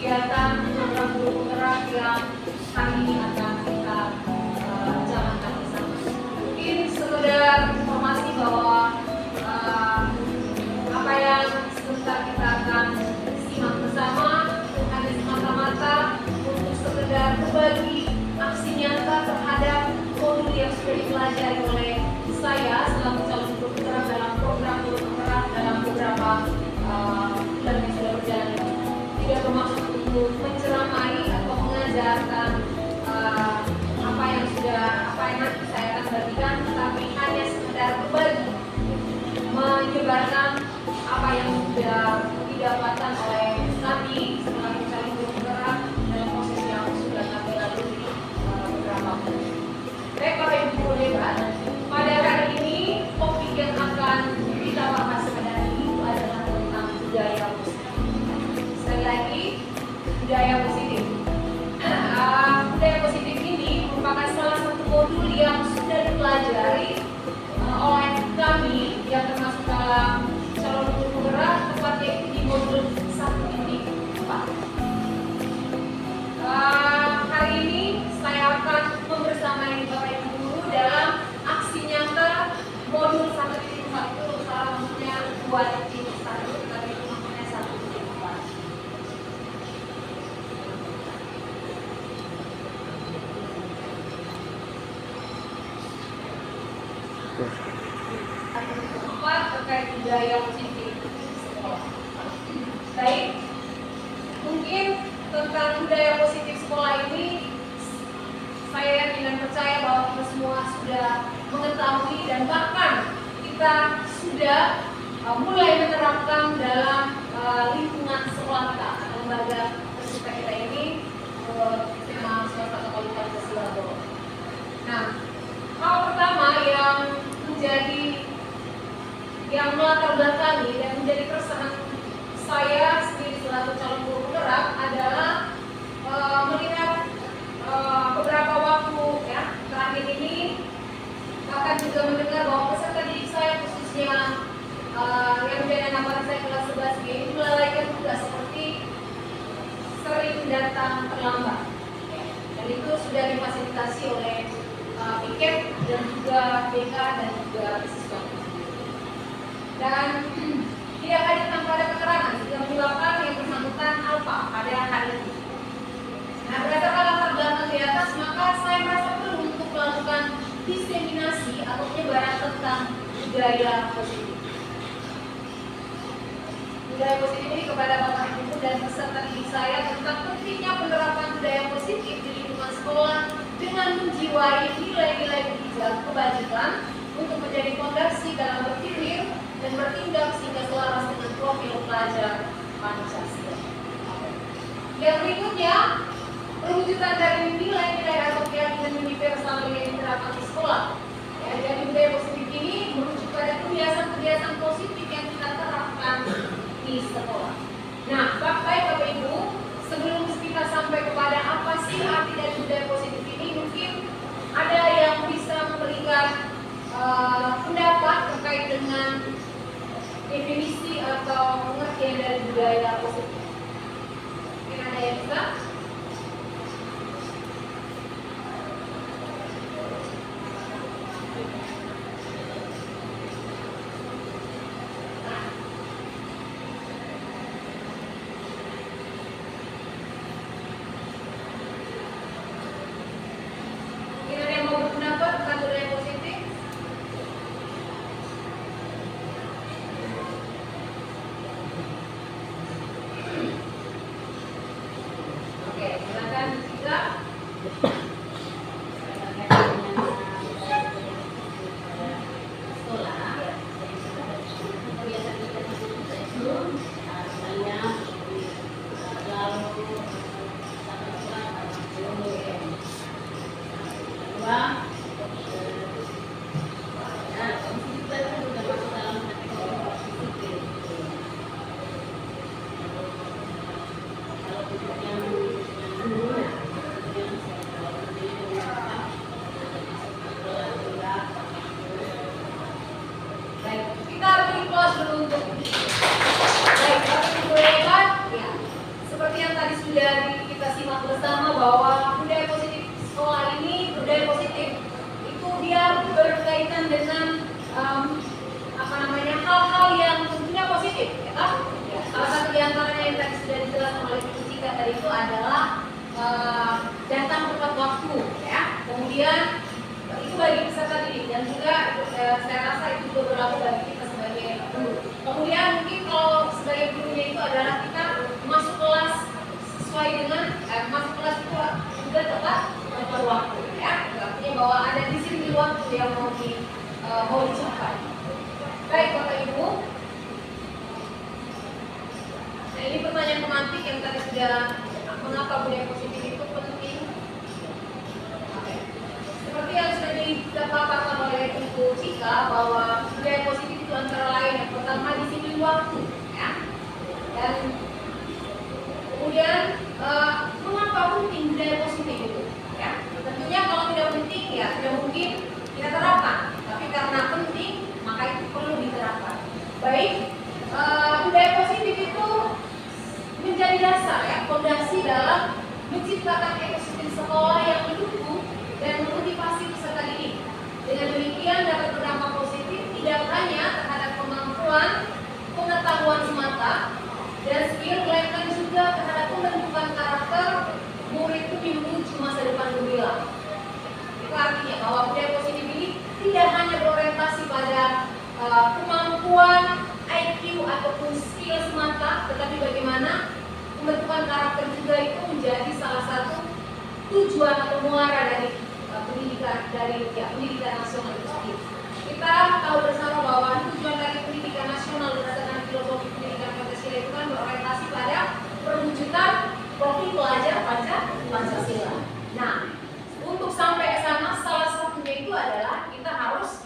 kegiatan program guru penggerak yang hari ini akan kita jalankan bersama. Mungkin sekedar informasi bahwa apa yang sebentar kita akan simak bersama hanya semata-mata untuk sekedar berbagi aksi nyata terhadap modul yang sudah dipelajari oleh saya selaku calon guru penggerak dalam program guru penggerak dalam beberapa bulan yang sudah berjalan ini. Tidak bermaksud untuk menceramai atau mengajarkan apa yang nanti saya akan bagikan, tetapi hanya sekedar berbagi, menyebarkan apa yang sudah didapatkan oleh kami sebagai calon guru penggerak dalam proses yang sudah kami lalui beberapa bulan. Baik Bapak Ibu guru hebat, pada hari ini topik yang akan kita bahas pada hari ini adalah tentang budaya positif. Sekali lagi, budaya positif. Budaya positif ini merupakan salah satu modul yang sudah dipelajari oleh kami yang termasuk dalam calon guru penggerak, tepatnya itu di modul 1.4. Hari ini saya akan membersamai Bapak Ibu guru dalam aksi nyata modul 1.1 itu salah maksudnya 2.1, tapi itu maksudnya 1.4. Terkait budaya positif sekolah. Baik, mungkin tentang budaya positif sekolah ini saya yakin dan percaya bahwa kita semua sudah mengetahui dan bahkan kita sudah mulai menerapkan dalam lingkungan sekolah kita atau lembaga tercinta kita ini tema swasta katolik Pancasila. Nah, hal pertama yang melatar belakangi dan menjadi keresahan saya sendiri selaku calon guru penggerak adalah melihat beberapa waktu ya terakhir ini akan juga mendengar bahwa peserta didik saya khususnya yang menjadi anak saya kelas 11 ini melalaikan tugas seperti sering datang terlambat dan itu sudah difasilitasi oleh piket dan juga BK dan juga siswa. Dan tidak hadir tanpa ada keterangan yang menyebabkan yang bersangkutan alfa pada hari ini. Nah, berdasarkan latar belakang di atas, maka saya merasa perlu untuk melakukan diseminasi atau penyebaran tentang budaya positif. Budaya positif ini kepada Bapak Ibu dan peserta didik saya tentang pentingnya penerapan budaya positif di lingkungan sekolah dengan menjiwai nilai-nilai bijak kebajikan untuk menjadi fondasi dalam berpikir dan bertindak sehingga selaras dengan profil pelajar Pancasila. Yang berikutnya, perwujudan dari nilai-nilai atau keyakinan universal yang diterapkan di sekolah. Ya, jadi budaya positif ini merujuk pada kebiasaan-kebiasaan positif yang kita terapkan di sekolah. Nah, Bapak Ibu, sebelum kita sampai kepada apa sih arti dari budaya positif ini, mungkin ada yang bisa memberikan pendapat terkait dengan definisi atau pengertian dari budaya positif. Mungkin ada yang bisa? Mungkin ada yang mau berpendapat tentang budaya positif? Oke, silakan Citra. Seperti yang tadi sudah sudah kita simak bersama bahwa budaya positif sekolah ini, budaya positif itu dia berkaitan dengan hal-hal yang tentunya positif, ya kan? Ya, salah satu di antaranya yang tadi sudah dijelaskan oleh Ibu Cika tadi itu adalah datang tepat waktu, ya. Kemudian itu bagi peserta didik dan juga saya rasa itu juga berlaku bagi kita sebagai guru. Kemudian mungkin kalau sebagai gurunya itu adalah kita masuk kelas sesuai dengan masuk kelas itu juga tepat waktu, ya. Artinya bahwa ada disiplin waktu yang mau dicapai. Baik Bapak Ibu. Nah ini pertanyaan pemantik yang tadi sudah, mengapa budaya positif itu penting? Seperti yang sudah dipaparkan oleh Ibu Cika bahwa budaya positif itu antara lain yang pertama disiplin waktu, ya. Dan kemudian mengapa penting budaya positif itu? Ya, tentunya kalau tidak penting ya tidak mungkin kita terapkan. Tapi karena penting maka itu perlu diterapkan. Baik, budaya positif itu menjadi dasar, ya, fondasi dalam menciptakan ekosistem sekolah yang mendukung dan memotivasi peserta didik. Dengan demikian dapat berdampak positif tidak hanya terhadap kemampuan pengetahuan semata dan skill, melainkan juga terhadap pembentukan karakter murid itu menuju masa depan gemilang. Itu artinya bahwa budaya positif ini tidak hanya berorientasi pada kemampuan IQ ataupun skill semata, tetapi bagaimana pembentukan karakter juga itu menjadi salah satu tujuan atau muara dari pendidikan nasional itu sendiri. Kita tahu bersama bahwa tujuan dari pendidikan nasional berdasarkan filosofi pendidikan Pancasila itu kan berorientasi pada perwujudan profil pelajar Pancasila. Nah, untuk sampai ke sana salah satunya itu adalah kita harus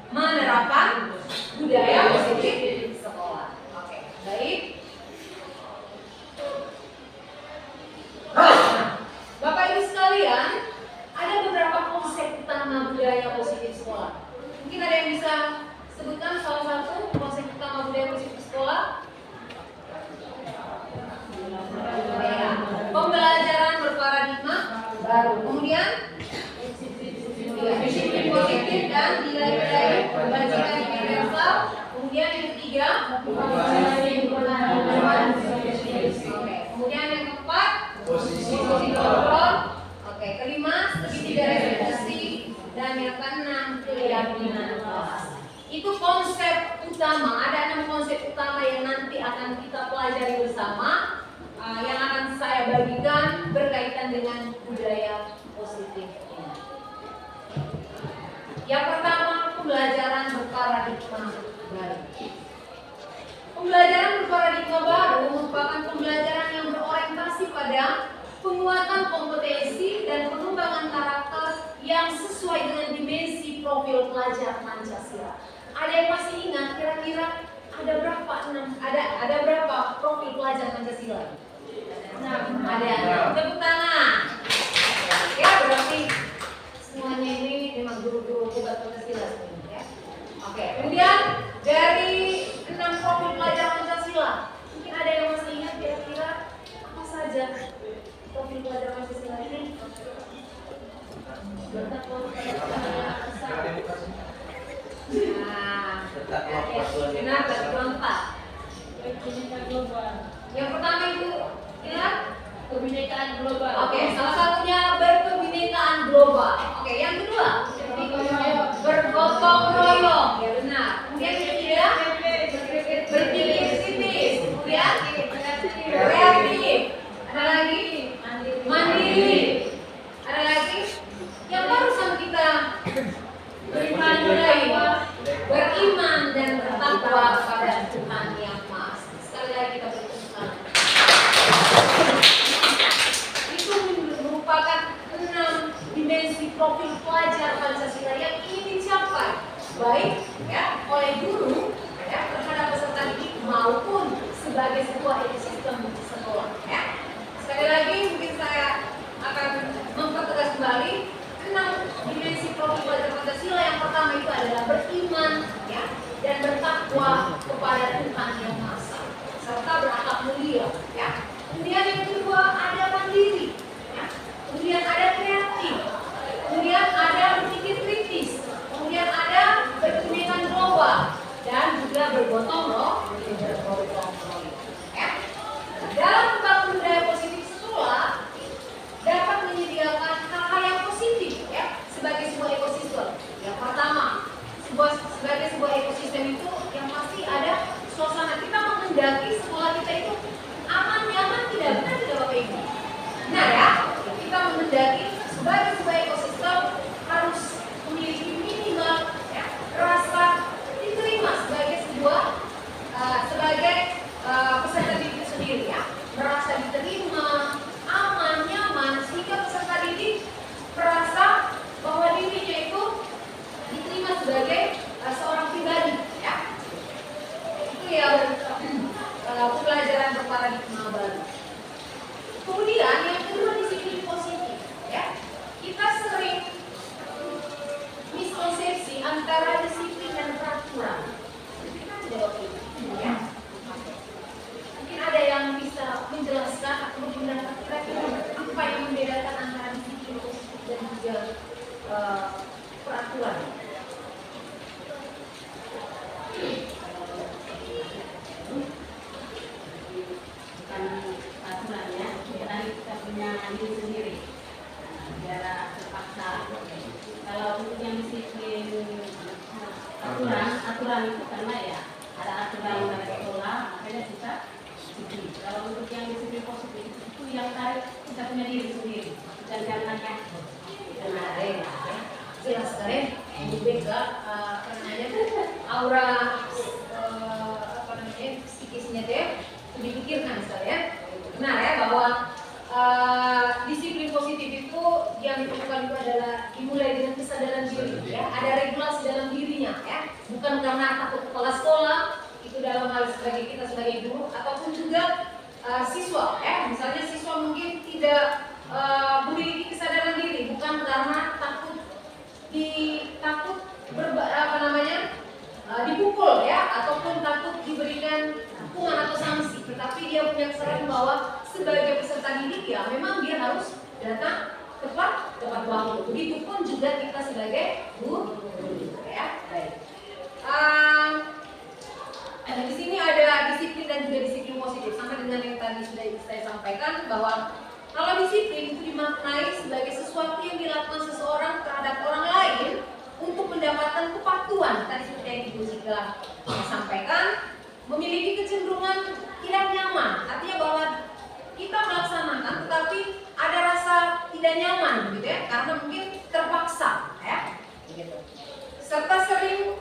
menerapkan budaya positif di sekolah. Oke, baik. Bapak Ibu sekalian, ada beberapa konsep utama budaya positif sekolah. Mungkin ada yang bisa sebutkan salah satu konsep utama budaya positif sekolah? Pembelajaran berparadigma baru. Kemudian disiplin positif dan nilai-nilai kebajikan universal. Kemudian yang ketiga, kemudian yang keempat, posisi kontrol. Oke, kelima, segitiga representasi, dan yang keenam, keyakinan kelas. Itu konsep utama. Ada 6 konsep utama yang nanti akan kita pelajari bersama, yang akan saya bagikan berkaitan dengan budaya positif ini. Yang pertama, pembelajaran berparadigma baru. Pembelajaran berparadigma baru merupakan pembelajaran yang berorientasi pada penguatan kompetensi dan pengembangan karakter yang sesuai dengan dimensi profil pelajar Pancasila. Ada yang masih ingat kira-kira ada berapa profil pelajar Pancasila? Ada. Tepuk tangan. Ya, berarti semuanya ini memang guru-guru hebat Pancasila semuanya, ya. Oke, kemudian dari 6 profil pelajar Pancasila, mungkin ada yang masih ingat kira-kira apa saja profil pelajar Pancasila ini? Benar, lengkap. Yang pertama itu ingat kebinekaan global. Oke, salah satunya berkebinekaan global. Oke, yang kedua bergotong royong. Ya benar. Kemudian yang ketiga berpikir kritis. Kemudian kreatif. Ada lagi mandiri. Ada lagi yang barusan kita beriman dan bertakwa kepada Tuhan yang Maha Esa. Sekali lagi kita bertepuk. Itu merupakan 6 dimensi profil pelajar Pancasila yang ingin dicapai baik, ya, oleh guru, ya, terhadap peserta didik maupun sebagai sebuah ekosistem di sekolah, ya. Sekali lagi mungkin saya akan mempertegas kembali 6 dimensi profil pelajar Pancasila. Yang pertama itu adalah beriman, ya, dan bertakwa kepada Tuhan yang Maha Esa serta berakhlak mulia. antara disiplin dan peraturan. Kita jawab itu, ya. Mungkin ada yang bisa menjelaskan atau menjelaskan apa yang membedakan antara disiplin dan juga peraturan. Bukan aturannya, tadi kita punya diri sendiri. Negara terpaksa. Kalau untuk yang disiplin aturan itu karena ya ada aturan dari sekolah, makanya kita disiplin. Kalau untuk yang disiplin positif itu yang tadi kita punya diri sendiri dan karena jelas keren, juga aura psikisnya deh dipikirkan sekalian. Benar ya bahwa disiplin positif itu yang diperlukan itu adalah dimulai dengan kesadaran diri, ya. Ada regulasi dalam dirinya, ya. Bukan karena takut kepala sekolah, itu dalam hal sebagai kita sebagai guru ataupun juga siswa, ya. Misalnya siswa mungkin tidak memiliki kesadaran diri, bukan karena takut dipukul, ya, ataupun takut diberikan hukuman atau sanksi, tetapi dia punya kesadaran bahwa sebagai peserta didik ya memang dia harus datang tepat waktu. Begitupun juga kita sebagai guru, ya. Baik. Di sini ada disiplin dan juga disiplin positif, sama dengan yang tadi sudah saya sampaikan bahwa kalau disiplin itu dimaknai sebagai sesuatu yang dilakukan seseorang terhadap orang lain untuk mendapatkan kepatuhan. Tadi seperti yang Ibu Zika sampaikan, memiliki kecenderungan tidak nyaman, artinya bahwa kita melaksanakan tetapi ada rasa tidak nyaman, gitu ya, karena mungkin terpaksa, ya, gitu. Serta sering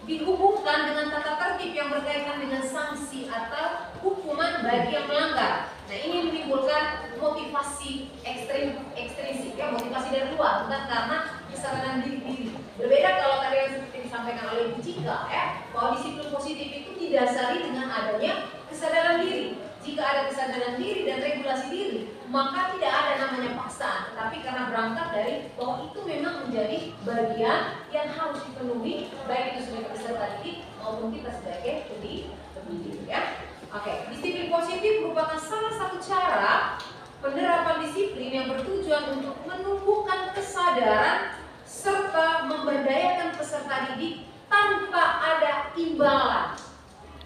dihubungkan dengan tata tertib yang berkaitan dengan sanksi atau hukuman bagi yang melanggar. Nah, ini menimbulkan motivasi ekstrinsik, ya, motivasi dari luar, bukan karena kesadaran diri. Berbeda kalau tadi yang seperti disampaikan oleh Ibu Cika, ya, bahwa disiplin positif itu didasari dengan adanya kesadaran diri. Jika ada kesadaran diri dan regulasi diri, maka tidak ada namanya paksaan, tetapi karena berangkat dari bahwa itu memang menjadi bagian yang harus dipenuhi, baik itu sebagai peserta didik maupun kita sebagai pendidik, ya. Oke, disiplin positif merupakan salah satu cara penerapan disiplin yang bertujuan untuk menumbuhkan kesadaran serta memberdayakan peserta didik tanpa ada imbalan.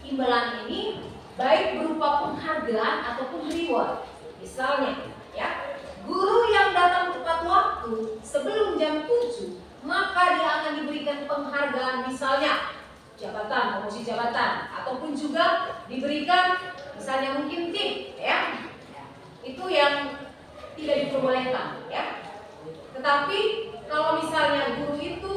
Imbalan ini baik berupa penghargaan ataupun reward. Misalnya, ya, guru yang datang tepat waktu sebelum jam 7, maka dia akan diberikan penghargaan, misalnya jabatan, promosi jabatan, ataupun juga diberikan misalnya mungkin tip, ya. Itu yang tidak diperbolehkan, ya. Tetapi kalau misalnya guru itu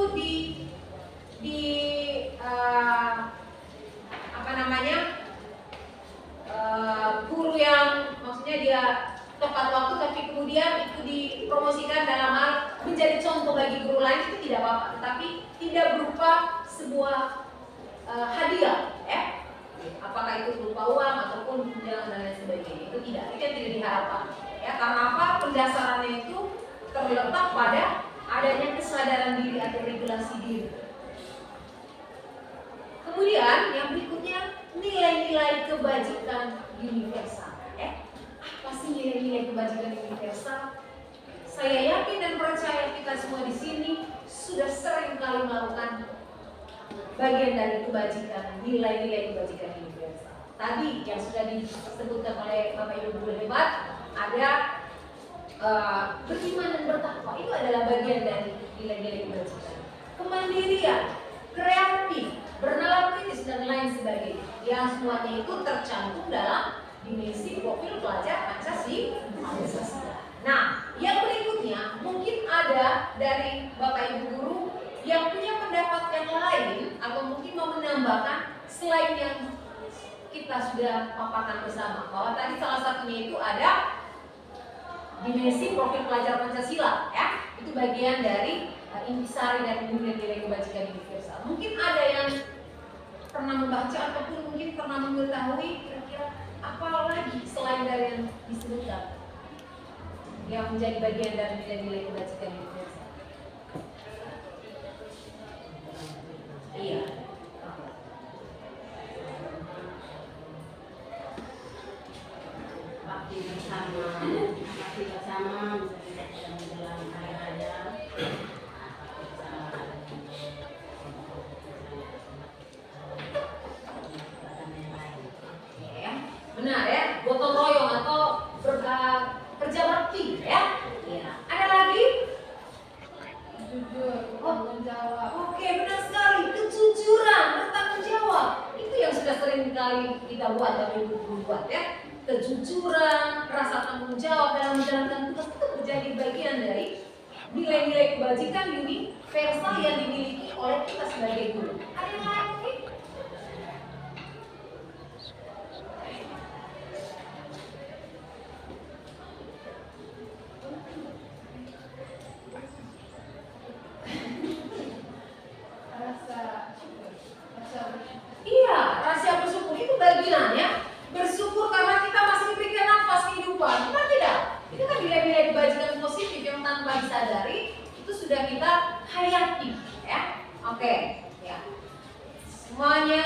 guru yang maksudnya dia tepat waktu tapi kemudian itu dipromosikan dalam hal menjadi contoh bagi guru lain, itu tidak apa-apa, tetapi tidak berupa sebuah hadiah, ya. Apakah itu berupa uang ataupun tunjangan dan lain sebagainya, itu tidak diharapkan, ya. Karena apa? Pendasarannya itu terletak pada adanya kesadaran diri atau regulasi diri. Kemudian yang berikutnya, nilai-nilai kebajikan universal, ya. Apa sih nilai-nilai kebajikan universal? Saya yakin dan percaya kita semua di sini sudah sering kali melakukan bagian dari kebajikan, nilai-nilai kebajikan universal. Tadi yang sudah disebutkan oleh Bapak Ibu guru hebat, ada beriman dan bertakwa, itu adalah bagian dari nilai-nilai kebajikan. Kemandirian, kreatif, bernalar kritis dan lain sebagainya, yang semuanya itu tercantum dalam dimensi profil pelajar Pancasila. Nah, yang berikutnya mungkin ada dari Bapak Ibu guru yang punya pendapat yang lain atau mungkin mau menambahkan selain yang kita sudah paparkan bersama, bahwa tadi salah satunya itu ada dimensi profil pelajar Pancasila, ya. Itu bagian dari intisari dan nilai-nilai kebajikan universal. Mungkin ada yang pernah membaca ataupun mungkin pernah mengetahui kira-kira apa lagi selain dari yang disebutkan yang menjadi bagian dari nilai-nilai kebajikan universal. Bapak Ibu buat ya. Kejujuran, rasa tanggung jawab dalam menjalankan tugas itu menjadi bagian dari nilai-nilai kebajikan universal yang dimiliki oleh kita sebagai guru. Ada yang lain mungkin? Iya, rahasia bersyukur itu bagiannya. Bersyukur karena kita masih diberikan nafas kehidupan. Bukan tidak? Itu kan nilai-nilai kebajikan positif yang tanpa disadari itu sudah kita hayati, ya. Oke, ya. Semuanya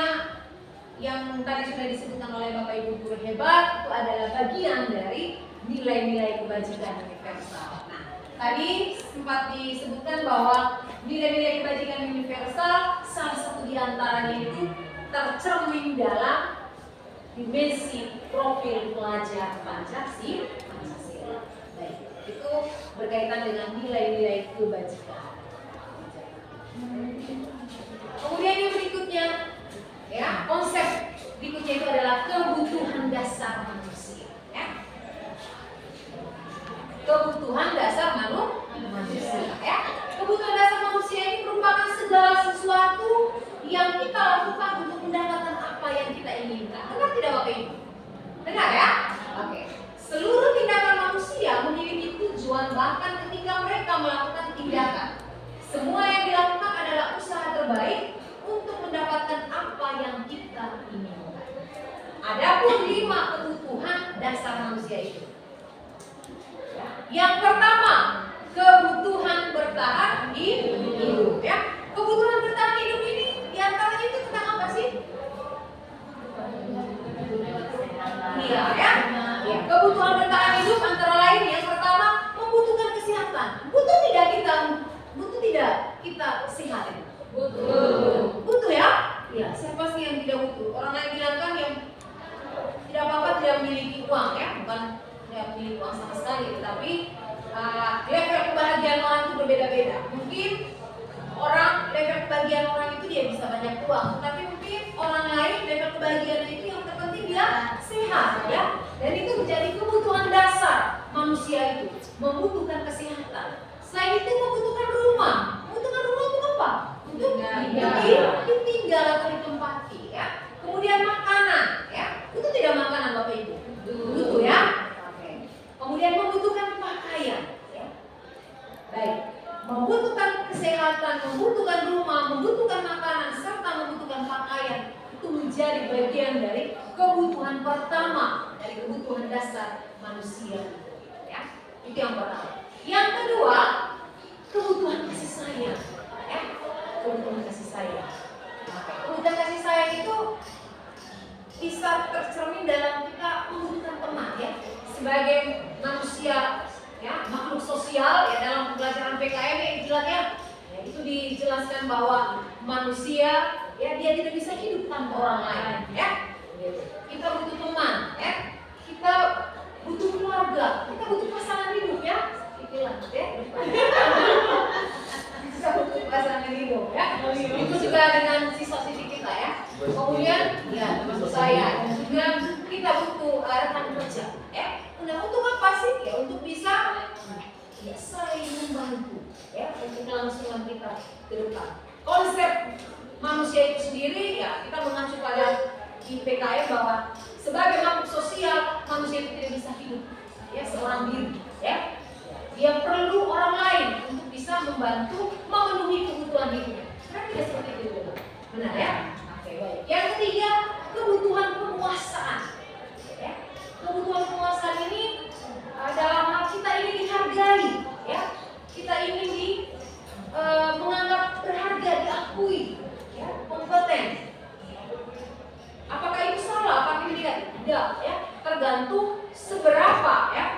yang tadi sudah disebutkan oleh Bapak Ibu guru hebat itu adalah bagian dari nilai-nilai kebajikan universal. Nah, tadi sempat disebutkan bahwa nilai-nilai kebajikan universal salah satu di antaranya itu tercermin dalam dimensi profil pelajar Pancasila. Baik, itu berkaitan dengan nilai-nilai kebajikan. Kemudian yang berikutnya, ya, konsep berikutnya itu adalah kebutuhan dasar manusia. Ya. Kebutuhan dasar manusia. Ya. Kebutuhan dasar manusia ini merupakan segala sesuatu yang kita lakukan untuk mendapatkan apa yang kita inginkan. Benar tidak Bapak Ibu? Benar ya? Oke. Seluruh tindakan manusia memiliki tujuan bahkan ketika mereka melakukan tindakan. Semua yang dilakukan adalah usaha terbaik untuk mendapatkan apa yang kita inginkan. Adapun 5 kebutuhan dasar manusia itu. Yang pertama, kebutuhan bertahan hidup. Ya. Kebutuhan bertahan hidup ini diantaranya itu tentang apa sih? Iya ya. Kebutuhan bertahan hidup antara lain yang pertama membutuhkan kesehatan. Butuh tidak kita sehat? Butuh ya? Ya. Siapa sih yang tidak butuh? Orang lain bilang kan yang tidak apa-apa tidak memiliki uang ya, bukan tidak memiliki uang sama sekali, tetapi level kebahagiaan orang itu berbeda-beda. Mungkin level kebahagiaan orang itu dia bisa banyak uang, tapi mungkin orang lain level kebahagiaan itu yang terpenting dia sehat ya. Dan itu menjadi kebutuhan dasar manusia itu, membutuhkan kesehatan. Selain itu membutuhkan rumah. Membutuhkan rumah untuk apa? Untuk ditinggal atau ditempati ya. Kemudian makanan ya. Itu tidak makanan Bapak Ibu. Butuh ya. Oke. Kemudian membutuhkan pakaian ya. Baik. Membutuhkan kesehatan, membutuhkan rumah, membutuhkan makanan, serta membutuhkan pakaian. Itu menjadi bagian dari kebutuhan pertama dari kebutuhan dasar manusia ya. Itu yang pertama. Yang kedua, kebutuhan kasih sayang ya. Kebutuhan kasih sayang. Kebutuhan kasih sayang itu bisa tercermin dalam kita membutuhkan teman ya. Sebagai manusia ya, makhluk sosial ya, dalam pelajaran PKM ya istilahnya ya, itu dijelaskan bahwa manusia ya dia tidak bisa hidup tanpa orang lain ya. Kita butuh teman ya. Kita butuh keluarga, kita butuh pasangan hidup ya. Itulah ya. Kita butuh pasangan hidup ya. Itu juga dengan siswa-siswi kita ya. Kemudian ya termasuk saya dan juga kita butuh rekan kerja ya. Nah, untuk apa sih? Ya untuk bisa ya saling membantu ya untuk kelangsungan kita ke depan. Konsep manusia itu sendiri ya kita mengacu pada di PKM bahwa sebagai makhluk sosial manusia itu tidak bisa hidup ya seorang diri ya. Dia perlu orang lain untuk bisa membantu memenuhi kebutuhan hidupnya. Kan tidak seperti itu, benar ya? Oke, baik. Yang ketiga, kebutuhan penguasaan. Ya. Kebutuhan penguasaan ini dalam hal kita ingin dihargai, ya. Kita ingin menganggap berharga, diakui, ya, kompeten. Apakah itu salah? Apakah itu tidak? Ya, tergantung seberapa, ya.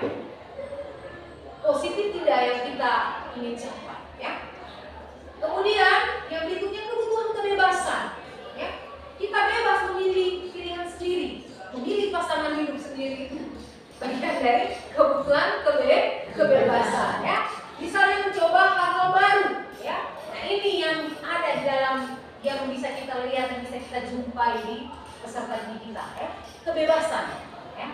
Positif tidak yang kita ingin capai ya. Kemudian yang berikutnya kebutuhan kebebasan ya. Kita bebas memilih pilihan sendiri, memilih pasangan hidup sendiri itu bagian dari kebutuhan kebebasan ya. Misalnya mencoba hal-hal baru ya. Nah ini yang ada di dalam yang bisa kita lihat, yang bisa kita jumpai di peserta didik kita ya. kebebasan. Ya.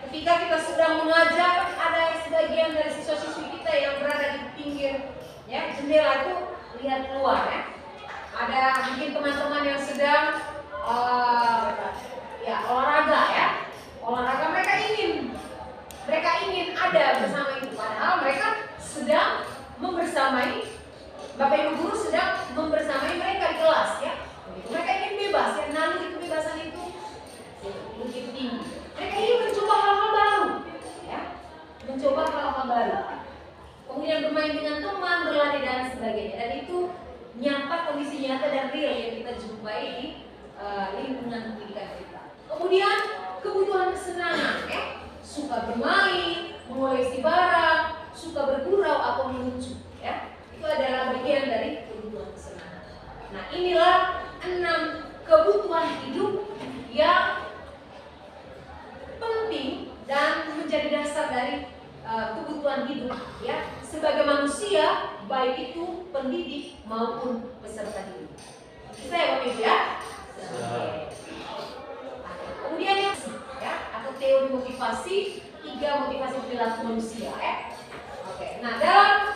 Ketika kita sedang mengajar, ada sebagian dari siswa-siswi kita yang berada di pinggir ya jendela itu lihat keluar ya. Ada mungkin teman-teman yang sedang ya olahraga ya. Olahraga mereka ingin ada bersama itu, padahal mereka sedang membersamai Bapak Ibu guru sedang membersamai mereka di kelas ya. Mereka ingin bebas ya, naluri kebebasan itu lebih tinggi. Mereka ingin mencoba hal-hal baru ya. Mencoba hal-hal baru. Kemudian bermain dengan teman, berlari dan sebagainya. Dan itu nyata, kondisi nyata dan real yang kita jumpai di lingkungan pendidikan kita. Kemudian kebutuhan kesenangan ya. Suka bermain, mengoleksi barang, suka bergurau atau melucu ya. Itu adalah bagian dari kebutuhan kesenangan. Nah, inilah 6 kebutuhan hidup yang penting dan menjadi dasar dari kebutuhan hidup ya sebagai manusia, baik itu pendidik maupun peserta didik. Bisa ya Bapak Ibu ya? Kemudian yang ya atau teori motivasi, 3 motivasi perilaku manusia ya. Oke, nah dalam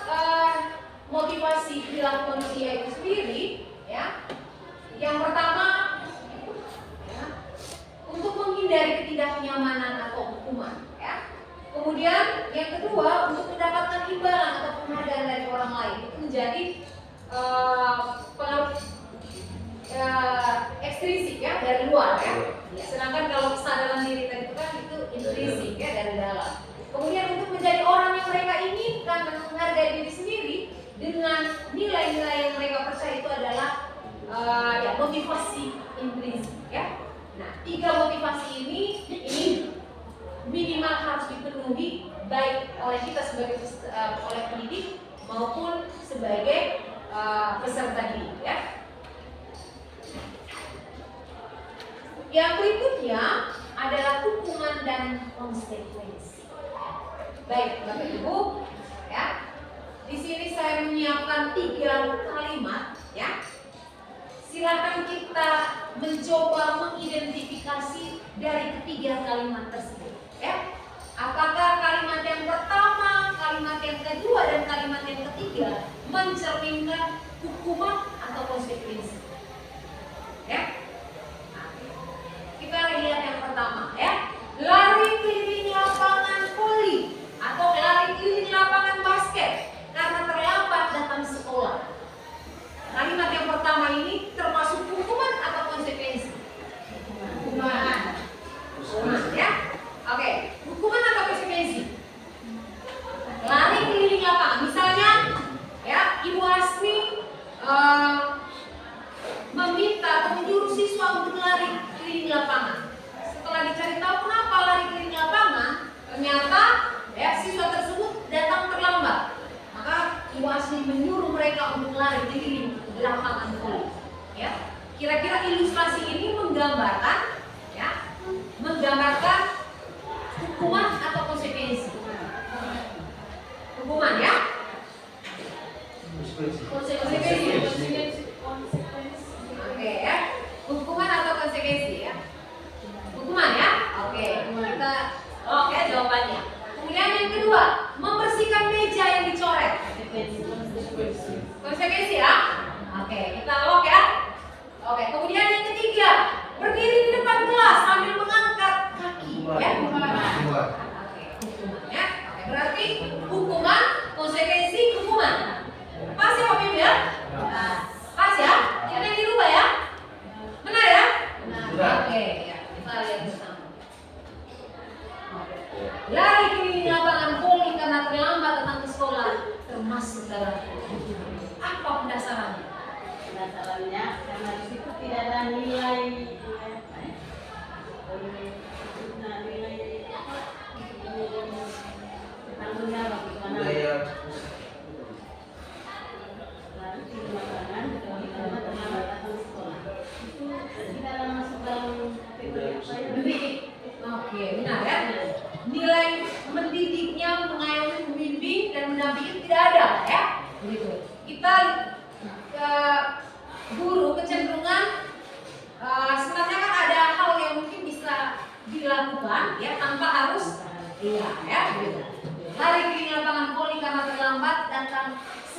motivasi perilaku manusia itu sendiri ya, yang pertama ya, untuk menghindari ketidaknyamanan atau hukuman ya. Kemudian yang kedua untuk mendapatkan imbalan atau penghargaan dari orang lain, itu menjadi pengaruh ekstrinsik ya dari luar ya. Sedangkan kalau kesadaran diri tadi itu kan itu intrinsik ya dari dalam. Kemudian untuk menjadi orang yang mereka inginkan dan menghargai diri sendiri dengan nilai-nilai yang mereka percaya itu adalah ya motivasi intrinsik ya. Nah, 3 motivasi ini minimal harus dipenuhi baik oleh kita sebagai oleh pendidik maupun sebagai peserta didik ya. Yang berikutnya adalah hukuman dan konsekuensi. Baik, Bapak Ibu, ya. Di sini saya menyiapkan 3 kalimat, ya. Silakan kita mencoba mengidentifikasi dari ketiga kalimat tersebut, ya. Apakah kalimat yang pertama, kalimat yang kedua, dan kalimat yang ketiga mencerminkan hukuman atau konsekuensi? Ya. Kita lihat yang pertama ya, lari keliling lapangan voli atau lari keliling lapangan basket karena terlambat datang sekolah. Kalimat yang pertama ini termasuk hukuman atau konsekuensi? Hukuman. Hukuman ya. Oke, hukuman atau konsekuensi? Lari keliling lapangan. Misalnya ya, Ibu Asmi meminta atau menyuruh siswa untuk lari keliling lapangan. Setelah dicari tahu kenapa lari keliling lapangan, ternyata ya siswa tersebut datang terlambat. Maka Ibu Asmi menyuruh mereka untuk lari keliling lapangan voli. Ya, kira-kira ilustrasi ini menggambarkan ya, menggambarkan hukuman atau konsekuensi? Hukuman ya? Konsekuensi. Oke ya. Hukuman atau konsekuensi ya? Hukuman ya? Oke. Kita oke jawabannya. Kemudian yang kedua, membersihkan meja yang dicoret. Konsekuensi ya? Oke, kita lock ya. Oke, kemudian yang ketiga, berdiri di depan kelas sambil mengangkat kaki ya? Hukuman. Oke, hukuman ya. Oke, berarti hukuman, konsekuensi, hukuman. Pas ya Bapak Ibu ya? Pas ya? Jangan dirubah ya? Benar ya? Benar. Oke, ya. Kita lihat bersama. Lari keliling lapangan voli karena terlambat datang ke sekolah termasuk dalam hukuman. Apa pendasarannya? Pendasarannya karena di situ tidak ada nilai tanggung jawab gimana? Oke, benar ya. Nilai mendidiknya, mengayomi, membimbing dan mendampingi tidak ada ya. Begitu. Kita guru kecenderungan sebenarnya kan ada hal yang mungkin bisa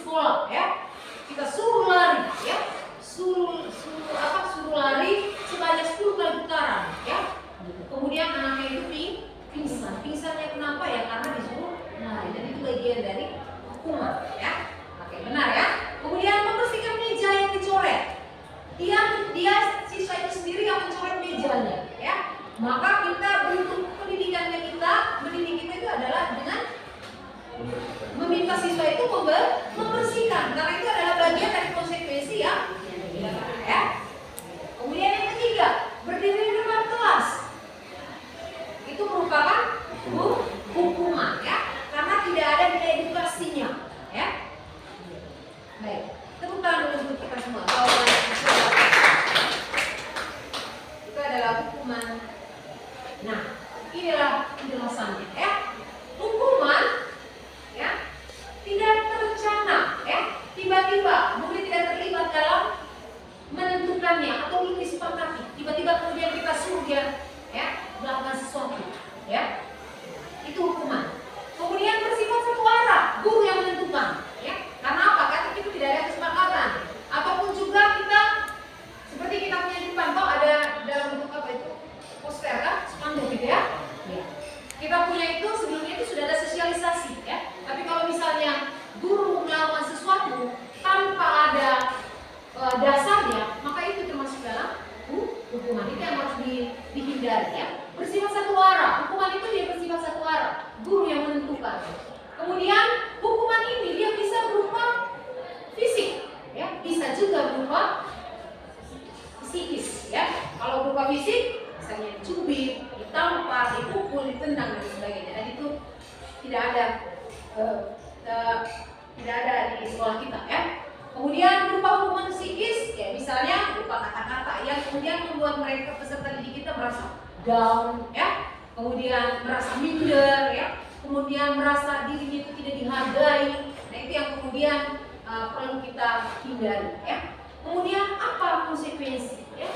sekolah ya. Kita suruh lari ya. Suruh lari sebanyak 10 kali putaran ya. Kemudian anaknya itu pingsan. Pingsannya kenapa ya? Karena disuruh lari. Dan itu bagian dari hukuman ya. Oke, benar ya. Kemudian membersihkan meja yang dicoret. Dia siswa itu sendiri yang mencoret mejanya ya. Maka kita bentuk pendidikannya mendidik kita itu adalah dengan meminta siswa itu membersihkan, karena itu adalah bagian dari konsekuensi ya. Kemudian yang ketiga, berdiri di depan kelas. Itu merupakan hukuman ya, karena tidak ada nilai edukasinya ya. Baik, tepuk tangan dulu untuk kita semua. Itu adalah hukuman. Nah, inilah penjelasannya ya. Hukuman ya tidak terencana ya. Tiba-tiba murid tidak terlibat dalam menentukannya atau belum disepakati. Tiba-tiba kemudian kita suruh dia ya melakukan sesuatu ya. Itu hukuman. Kemudian bersifat satu arah, guru yang menentukan ya. Karena apa? Karena itu tidak ada kesepakatan. Ataupun juga kita seperti kita punya di depan, kok ada dalam bentuk apa itu? Poster kan? Spanduk gitu ya. Ya. Kita punya itu sebelumnya itu sudah ada sosialisasi ya. Tapi kalau misalnya guru melakukan sesuatu tanpa ada dasarnya, maka itu termasuk dalam hukuman. Itu yang harus dihindari ya. Bersifat satu arah, hukuman itu dia bersifat satu arah, guru yang menentukan. Kemudian hukuman ini dia bisa berupa fisik ya, bisa juga berupa psikis ya. Kalau berupa fisik misalnya dicubit, ditampar, dipukul, ditendang dan sebagainya. Dan itu tidak ada di sekolah kita ya. Kemudian berupa hukuman psikis ya, misalnya berupa kata-kata yang kemudian membuat mereka peserta didik kita merasa down ya, kemudian merasa minder ya, kemudian merasa dirinya itu tidak dihargai. Nah, itu yang kemudian perlu kita hindari ya. Kemudian apa konsekuensi ya?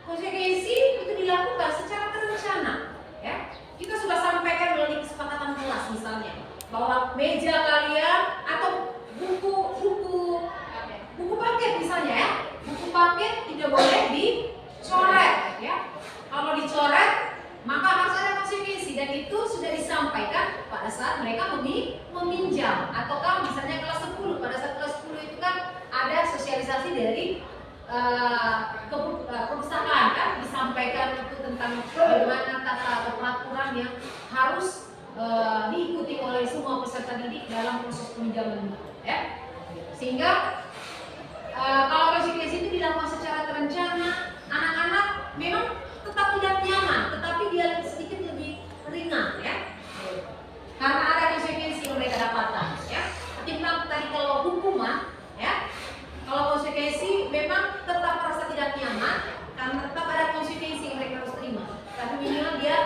Konsekuensi itu dilakukan secara terencana ya. Kita sudah sampaikan melalui kesepakatan kelas misalnya bahwa meja kalian atau buku paket misalnya ya, buku paket tidak boleh dicoret ya. Kalau dicoret maka harus ada konsekuensi, dan itu sudah disampaikan pada saat mereka meminjam. Ataukah misalnya kelas 10, pada saat kelas 10 itu kan ada sosialisasi dari perpustakaan kan, disampaikan itu tentang bagaimana tata peraturan yang harus diikuti oleh semua peserta didik dalam proses peminjaman ya. Sehingga kalau konsekuensi itu dilakukan secara terencana, anak-anak memang tetap tidak nyaman, tetapi dia sedikit lebih ringan ya, karena ada konsekuensi yang mereka dapatkan ya. Ketimbang tadi kalau hukuman ya, kalau konsekuensi memang tetap merasa tidak nyaman karena tetap ada konsekuensi yang mereka harus terima, tapi minimal dia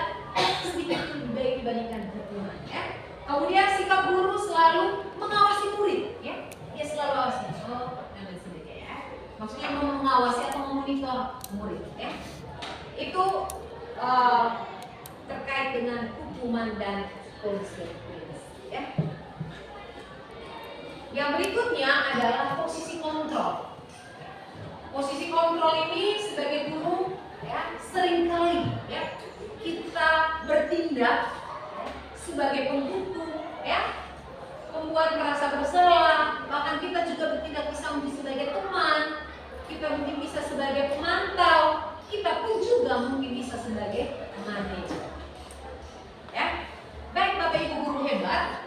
sedikit lebih baik dibandingkan hukuman ya. Kemudian sikap guru selalu mengawasi murid ya, dia selalu awasi. Maksudnya mengawasi atau memonitor murid ya. Itu terkait dengan hukuman dan konsekuensi ya. Yang berikutnya adalah posisi kontrol. Posisi kontrol ini sebagai guru ya, seringkali ya kita bertindak ya, sebagai penghukum ya, membuat merasa bersalah, bahkan kita juga bertindak sebagai teman, kita mungkin bisa sebagai pemantau, kita pun juga mungkin bisa sebagai manajer. Ya, baik Bapak Ibu guru hebat.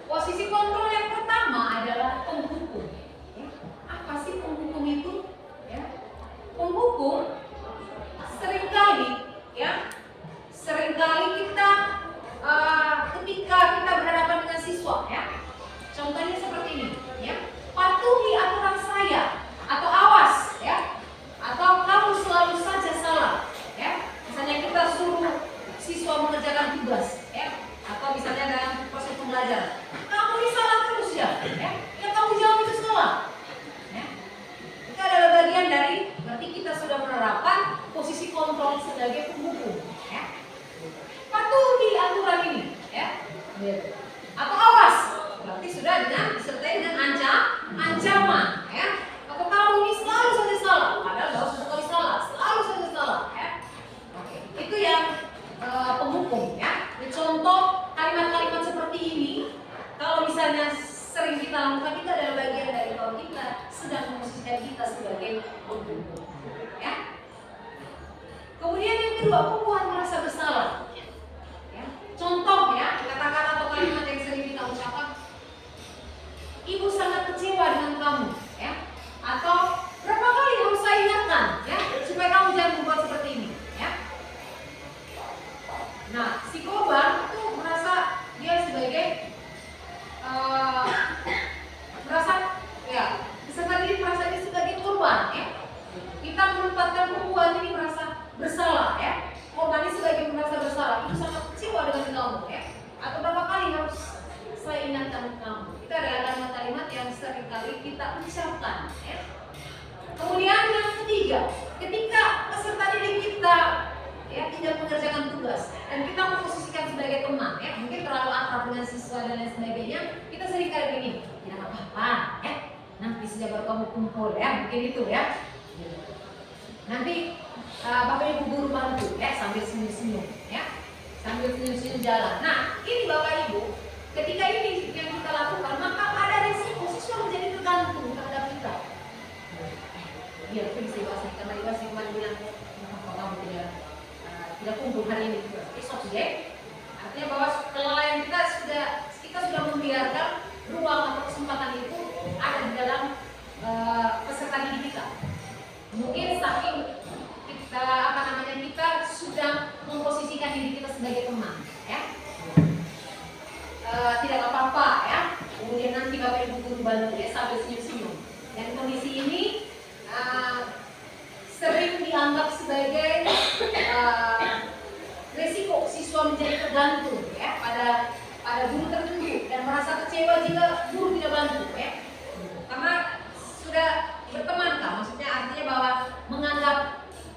Posisi kontrol yang pertama adalah penghukum. Ya. Apa sih penghukum itu? Ya. Penghukum seringkali kita ketika kita berhadapan dengan siswa ya. Contohnya seperti ini. bahwa kita sedang memposisikan kita sebagai pembunuh. Ya. Kemudian yang kedua, pembuat merasa bersalah. Ya. Contoh ya, kata-kata atau kalimat yang sering kita ucapkan, ibu sangat kecewa dengan kamu, ya. Atau berapa kali harus saya ingatkan, ya, supaya kamu jangan membuat seperti ini, ya. Nah, si korban itu merasa dia sebagai merasa, ya, peserta didik merasa dia sebagai korban, ya. Kita menempatkan pembuat ini merasa bersalah, ya. Korban ini sebagai merasa bersalah, itu sangat kecewa dengan kamu, ya. Atau berapa kali harus saya ingatkan kamu. Itu adalah kalimat-kalimat yang sering kali kita ucapkan, ya. Kemudian yang ketiga, ketika peserta didik kita, ya, tidak mengerjakan tugas dan kita memposisikan sebagai teman, ya, mungkin terlalu akrab dengan siswa dan lain sebagainya, kita sering kali begini, tidak apa-apa, ya, nanti saja baru kamu kumpul, ya, mungkin itu, ya. Nanti Bapak Ibu guru bantu, ya, sambil senyum-senyum, ya, sambil senyum-senyum jalan. Nah, ini Bapak Ibu, ketika ini yang kita lakukan, maka ada resiko siswa menjadi tergantung terhadap kita. Iya, itu bisa dibahas karena Ibu cuma bilang, kalau kamu tidak kumpul hari ini, besok saja. Artinya bahwa kelalaian kita sudah membiarkan ruang atau kesempatan itu ada di dalam peserta didik kita. Mungkin saking kita sudah memposisikan diri kita sebagai teman, ya. Tidak apa-apa, ya. Kemudian nanti Bapak Ibu guru bantu, ya, sambil senyum-senyum. Dan kondisi ini sering dianggap sebagai resiko siswa menjadi tergantung, ya, pada guru tertentu dan merasa kecewa jika guru tidak bantu, ya. Karena sudah berteman, kan? Maksudnya artinya bahwa menganggap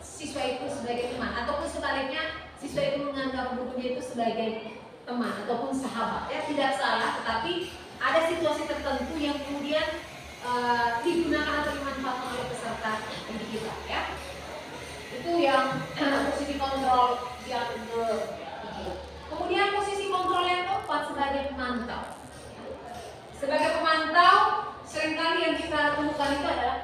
siswa itu sebagai teman, ataupun sebaliknya siswa itu menganggap gurunya itu sebagai teman ataupun sahabat, ya. Tidak salah, tetapi ada situasi tertentu yang kemudian digunakan atau dimanfaatkan oleh peserta didik kita, ya. Itu yang posisi kontrol yang ketiga. Kemudian posisi kontrol yang keempat sebagai pemantau. Sebagai pemantau, seringkali yang kita temukan itu adalah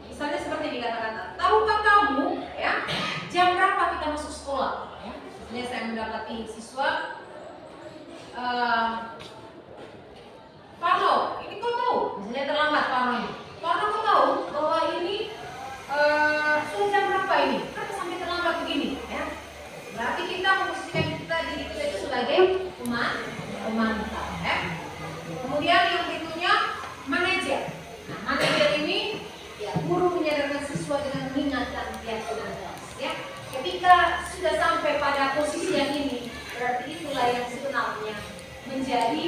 misalnya seperti dikata-kata, tahukah kamu, ya, jam berapa kita masuk sekolah? Ya. Misalnya saya mendapati siswa, Parno, ini kau tahu? Misalnya terlambat Parno ini. Parno kau tahu bahwa ini sudah jam berapa ini? Kenapa sampai terlambat begini? Ya. Berarti kita memposisikan diri kita itu sebagai pemantau. Ya. Kemudian yang berikutnya manajer. Nah, manajer ini, ya, guru menyadarkan siswa dengan mengingatkan keyakinan kelas. Ya. Ketika sudah sampai pada posisi yang ini, berarti itulah yang sebenarnya menjadi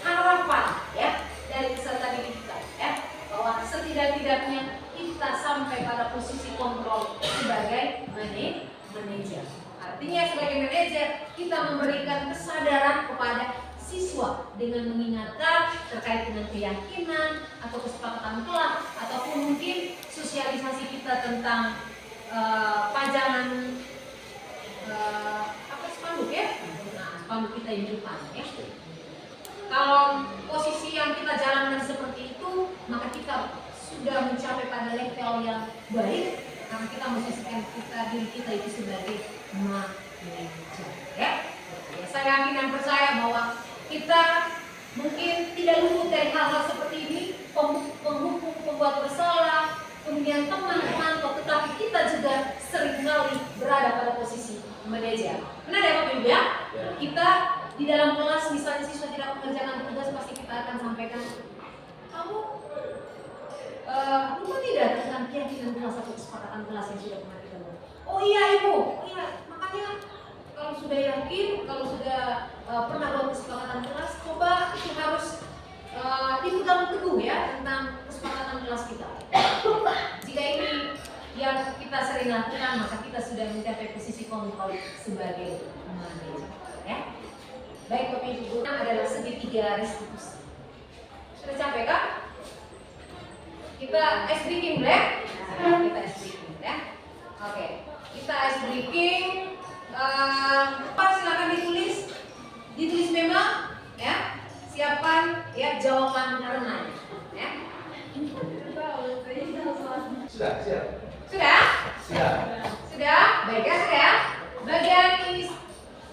harapan, ya, dari peserta didik kita, ya, bahwa setidak-tidaknya kita sampai pada posisi kontrol sebagai manajer. Artinya sebagai manajer kita memberikan kesadaran kepada siswa dengan mengingatkan terkait dengan keyakinan atau kesepakatan kelas ataupun mungkin sosialisasi kita tentang pajangan spanduk, ya. Nah, spanduk kita yang di depan, ya. Kalau posisi yang kita jalankan seperti itu, maka kita sudah mencapai pada level yang baik karena kita memposisikan diri kita itu sebagai manajer, ya. Saya yakin dan percaya bahwa kita mungkin tidak luput dari hal-hal seperti ini, penghukum, pembuat bersalah, kemudian teman-teman, tetapi kita juga seringkali berada pada posisi manajer. Benar ya Bapak Ibu, ya? Kita di dalam kelas misalnya siswa tidak mengerjakan tugas, pasti kita akan sampaikan, kamu lupa tidak tentang keyakinan kelas atau kesepakatan kelas yang sudah pernah kita buat? Oh iya Ibu, oh iya, makanya kalau sudah yakin, kalau sudah pernah buat kesepakatan kelas, coba itu harus dipegang teguh, ya, tentang kesepakatan kelas kita. Jika ini yang kita sering lakukan, maka kita sudah mencapai posisi kontrol sebagai manajer, ya. Baik Bapak Ibu, adalah segitiga restitusi. Sudah capek kah? Kita ice breaking, ya? Kita ice breaking, ya. Oke, kita ice breaking. Silakan ditulis memang, ya. Siapkan, ya, jawaban karena, ya. Sudah, siap. Sudah? Siap. Sudah? Baik ya, sudah. Bagian ini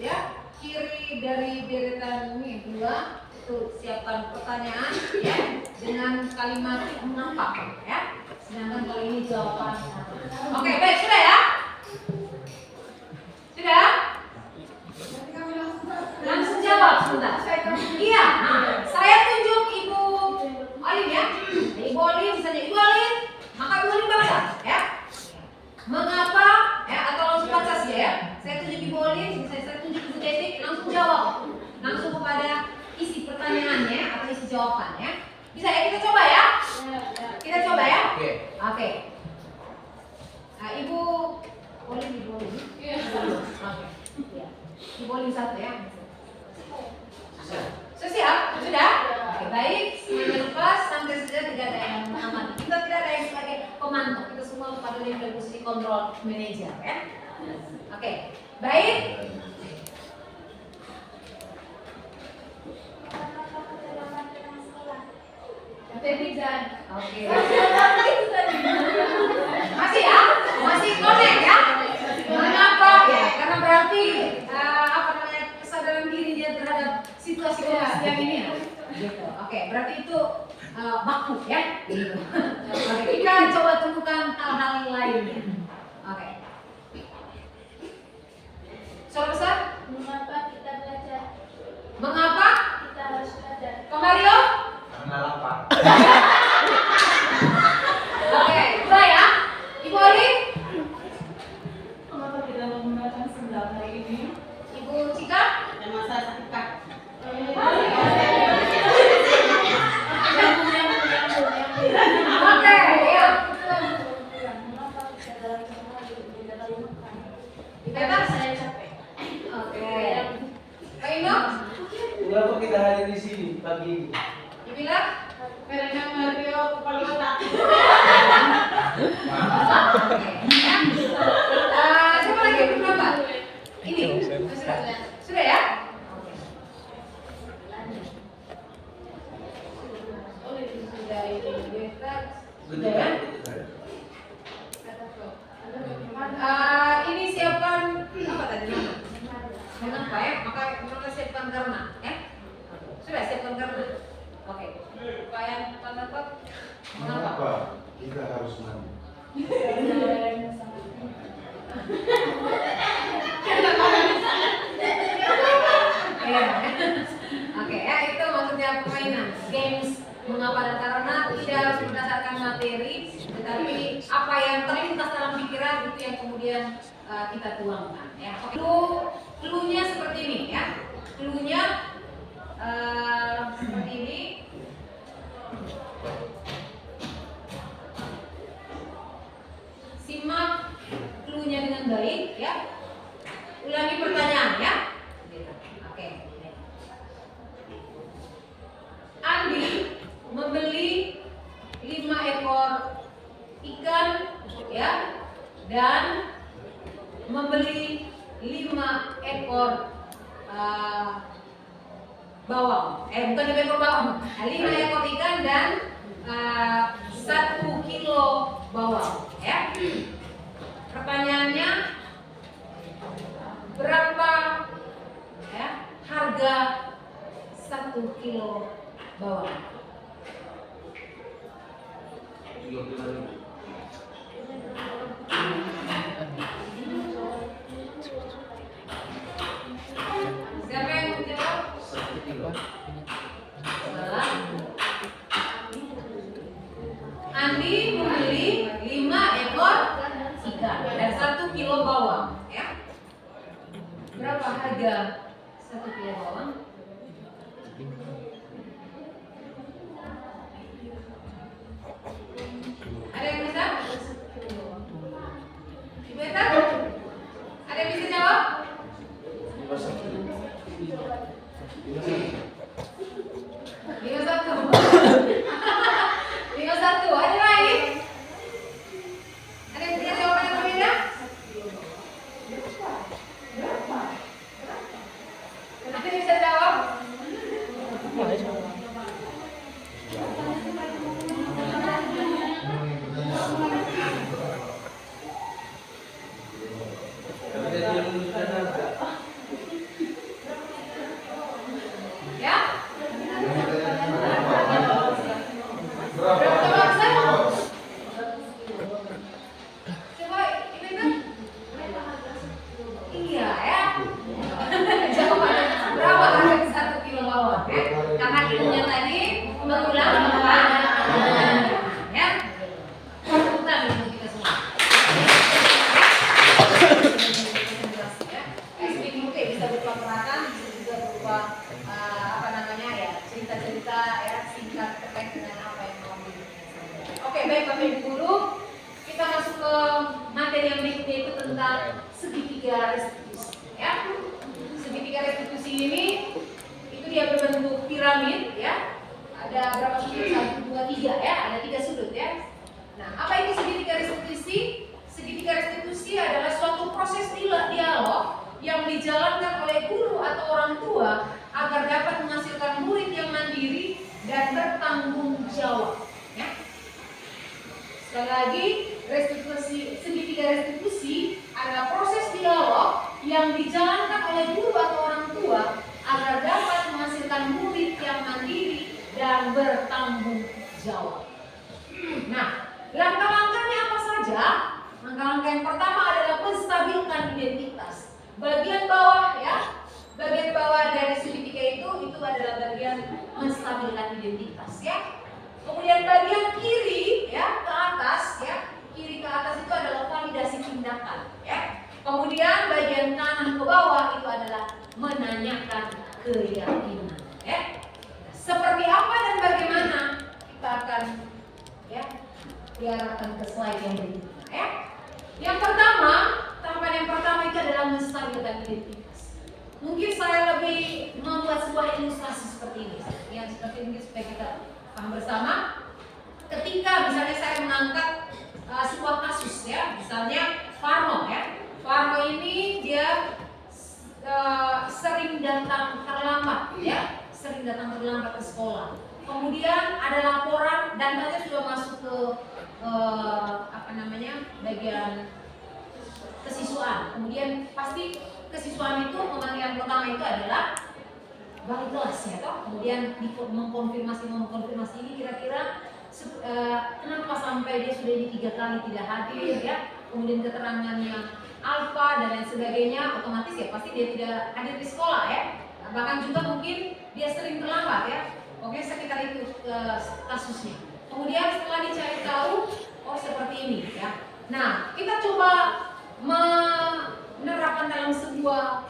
ya, kiri dari deretan ini dua, itu siapkan pertanyaan ya dengan kalimat mengapa ya. Sedangkan kalau ini jawaban. Oke, baik, sudah ya? Sudah? Langsung jawab sebentar. Iya, nah, saya tunjuk Ibu Olin ya. Ibu Olin, misalnya Ibu Olin, maka Ibu Olin baca ya. Mengapa ya, atau langsung baca sih ya. Saya tunjuk Ibu Olin, saya tunjuk Ibu Teti, langsung jawab. Langsung kepada isi pertanyaannya atau isi jawabannya. Bisa ya, kita coba ya. Kita coba ya. Oke. Oke. Nah, Ibu Olin, Ibu Olin. Iya. Oke. Iya. Ibu Olin satu ya. Sudah siap? Sudah? Oke, baik. Semuanya lepas sampai sudah tidak ada yang mengamati. Kita tidak ada yang sebagai pemantau. Kita semua pada level posisi kontrol manager ya. Oke, baik. Oke. Masih ya? Masih connect ya? Mengapa? Ya, karena berarti apa namanya kesadaran diri dia terhadap situasi yang ini ya. Gitu. Oke, berarti itu baku ya. Gitu. Oke, kita coba temukan hal-hal lainnya. Oke. Suara besar? Mengapa kita belajar? Mengapa? Kita harus belajar. Kemario? Karena lapar. Oke, dua ya. Ibu Oli? Kenapa kita menggunakan sendal hari ini? Ibu Cika? Dan masa sakit kak. Oke, ya. Mengapa kita dalam kemari tidak lalu makan? Bebas? Saya capek. Oke. Pak Ino? Kenapa kita hadir di sini pagi ini? Dibilang? Karena Mario kepala otak. Oke. Ya. Siapa lagi yang berapa? Ini? Sudah ya? Sudah ini bebas. Sudah ya? Ini siapkan apa tadi nama? Mengapa ya? Maka siapkan karena ya? Sudah siapkan karena. Oke. Upaya pendapat mengapa? Mengapa kita harus mandi? Iya. Oke ya, itu maksudnya permainan games mengapa dan karena tidak harus berdasarkan materi, tetapi apa yang terlintas dalam pikiran itu yang kemudian kita tuangkan ya. Clue-nya seperti ini ya. Clue-nya seperti ini. Simak clue-nya dengan baik ya. Ulangi pertanyaan ya. Oke. Andi membeli 5 ekor ikan ya dan membeli 5 ekor bawang. Bukan 5 ekor bawang. 5 ekor ikan dan 1 kilo bawang ya. Pertanyaannya, berapa ya harga 1 kilo bawang? 35.000. Siapa yang menjawab? 1 kilo. Salah. Andi membeli 5 ekor ikan dan 1 kilo bawang ya. Berapa harga 1 kilo bawang? Ada yang bisa? Ibu Eta? Ada yang bisa jawab? 51. 51. Ada lain? baik Bapak Ibu Guru, kita masuk ke materi yang berikutnya itu tentang segitiga restitusi. Ya, segitiga restitusi ini itu dia berbentuk piramid, ya. Ada berapa sudut? 1, 2, 3 ya. Ada 3 sudut ya. Nah, apa itu segitiga restitusi? Segitiga restitusi adalah suatu proses dialog yang dijalankan oleh guru atau orang tua agar dapat menghasilkan murid yang mandiri dan bertanggung jawab. Ya. Sekali lagi, segitiga restitusi adalah proses dialog yang dijalankan oleh guru atau orang tua agar dapat menghasilkan murid yang mandiri dan bertanggung jawab. Nah, langkah-langkahnya apa saja? Langkah-langkah yang pertama adalah menstabilkan identitas. Bagian bawah ya, bagian bawah dari segitiga itu adalah bagian menstabilkan identitas ya. Kemudian bagian kiri ya ke atas ya, kiri ke atas itu adalah validasi tindakan ya. Kemudian bagian kanan ke bawah itu adalah menanyakan keyakinan ya. Seperti apa dan bagaimana kita akan ya diarahkan ke slide yang berikutnya ya. Yang pertama, tahapan yang pertama itu adalah menstabilkan identitas. Mungkin saya lebih membuat sebuah ilustrasi seperti ini yang seperti ini supaya kita paham bersama. Ketika misalnya saya mengangkat sebuah kasus ya, misalnya Farno ya. Farno ini dia sering datang terlambat ya, sering datang terlambat ke sekolah. Kemudian ada laporan dan katanya sudah masuk ke bagian kesiswaan. Kemudian pasti kesiswaan itu pemanggilan pertama itu adalah balik kelas ya toh. Kemudian mengkonfirmasi ini kira-kira kenapa sampai dia sudah ini 3 kali tidak hadir ya. Kemudian keterangannya alfa dan lain sebagainya, otomatis ya pasti dia tidak hadir di sekolah ya. Bahkan juga mungkin dia sering terlambat ya. Oke, sekitar itu kasusnya. Kemudian setelah dicari tahu, oh seperti ini ya. Nah, kita coba menerapkan dalam sebuah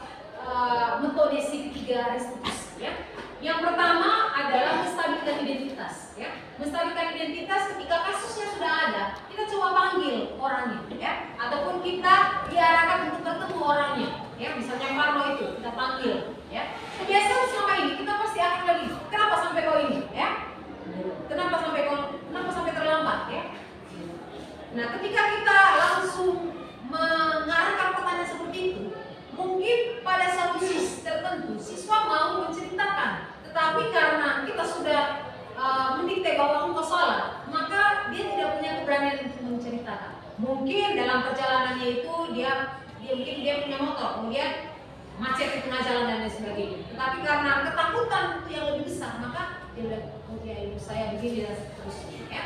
metode segitiga restitusi ya. Yang pertama adalah menstabilkan identitas ya. Menstabilkan identitas ketika kasusnya sudah ada, kita coba panggil orangnya ya, ataupun kita diarahkan untuk bertemu orangnya ya. Misalnya Marno itu kita panggil ya. Kebiasaan selama ini kita pasti akan lagi, kenapa sampai kau ini ya? Kenapa sampai terlambat ya? Nah, ketika kita langsung mengarahkan pertanyaan seperti itu, mungkin pada satu sisi tertentu siswa mau menceritakan, tetapi karena kita sudah mendikte bahwa engkau salah, maka dia tidak punya keberanian untuk menceritakan. Mungkin dalam perjalanannya itu dia punya motor, kemudian macet di tengah jalan dan lain sebagainya. Tetapi karena ketakutan itu yang lebih besar, maka dia bilang, oh ya ibu saya begini dan seterusnya ya.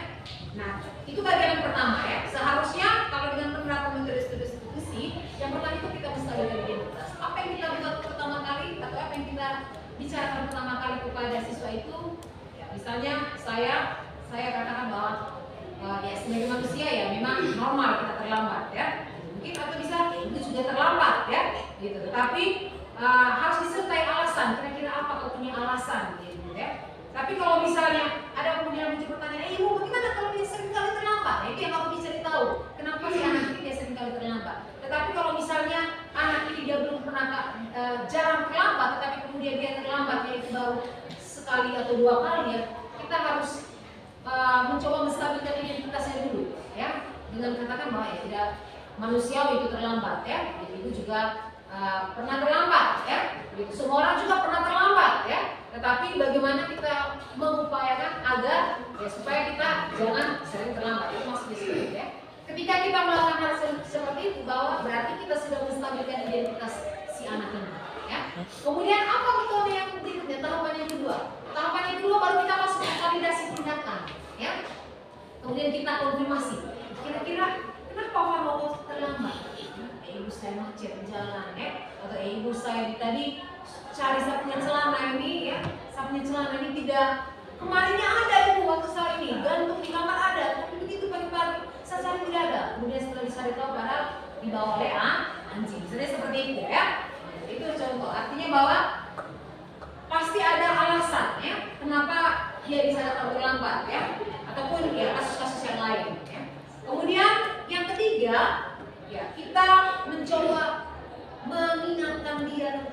Nah, itu bagian yang pertama ya. Seharusnya kalau dengan penerapan metode restitusi, yang pertama itu kita menstabilkan identitas. Apa yang kita buat pertama kali atau apa yang kita bicarakan pertama kali kepada siswa itu, ya, misalnya saya katakan bahwa ya sebagai manusia ya memang normal kita terlambat ya. Mungkin atau bisa itu juga terlambat ya, gitu. Tetapi harus disertai alasan. Kira-kira apa kau punya alasan, gitu ya. Tapi kalau misalnya ada kemudian muncul pertanyaan, ibu bagaimana kalau dia sering kali terlambat? Nah, itu yang aku bisa tahu. Kenapa sih anak ini dia sering kali terlambat? Tetapi kalau misalnya anak ini dia belum pernah jarang terlambat, tetapi kemudian dia terlambat yaitu baru sekali atau 2 kali ya, kita harus mencoba menstabilkan identitasnya dulu, ya, dengan katakan bahwa ya tidak manusiawi itu terlambat ya, jadi itu juga pernah terlambat ya, gitu. Semua orang juga pernah terlambat ya. Tetapi bagaimana kita mengupayakan agar ya supaya kita jangan sering terlambat, itu maksudnya seperti ya. Ketika kita melakukan hal seperti itu, bahwa berarti kita sudah menstabilkan identitas si anak ini ya. Kemudian apa metode yang berikutnya? Tahapan yang kedua. Tahapan yang kedua baru kita masuk ke validasi tindakan ya. Kemudian kita konfirmasi. Kira-kira kenapa Farno terlambat? Ibu saya macet di jalan ya, atau ibu saya tadi cari sapunya celana ini ya, sapunya celana ini tidak, kemarinnya ada ibu waktu saat ini, gantung di kamar ada, tapi begitu pagi-pagi saya cari tidak ada. Kemudian setelah dicari tahu padahal dibawa oleh anjing, misalnya seperti itu ya. Itu contoh, artinya bahwa pasti ada alasan ya, kenapa dia bisa datang terlambat ya, ataupun ya kasus-kasus yang lain.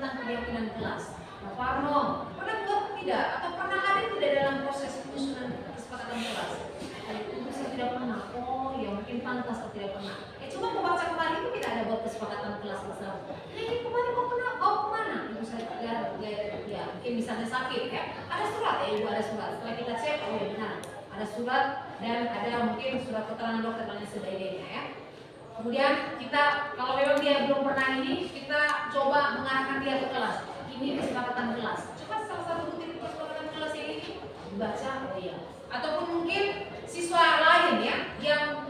tentang keyakinan kelas. Nah, Parno, pernah buat tidak? Atau pernah ada tidak dalam proses penyusunan kesepakatan kelas? Itu saya tidak pernah. Oh, ya mungkin pantas atau tidak pernah. Cuma membaca kembali itu tidak ada buat kesepakatan kelas bersama. Ini kemarin mau pernah bawa kemana? Ibu saya ya, mungkin misalnya sakit ya. Ada surat ya, ibu ada surat. Setelah kita cek, oh ya benar. Ada surat dan ada mungkin surat keterangan dokter dan sebagainya ya. Kemudian kita, kalau memang dia belum pernah ini, kita coba mengarahkan dia ke kelas. Ini kesepakatan kelas. Coba salah satu bukti kesepakatan kelas yang ini dibaca, oh iya. Ataupun mungkin siswa lain ya yang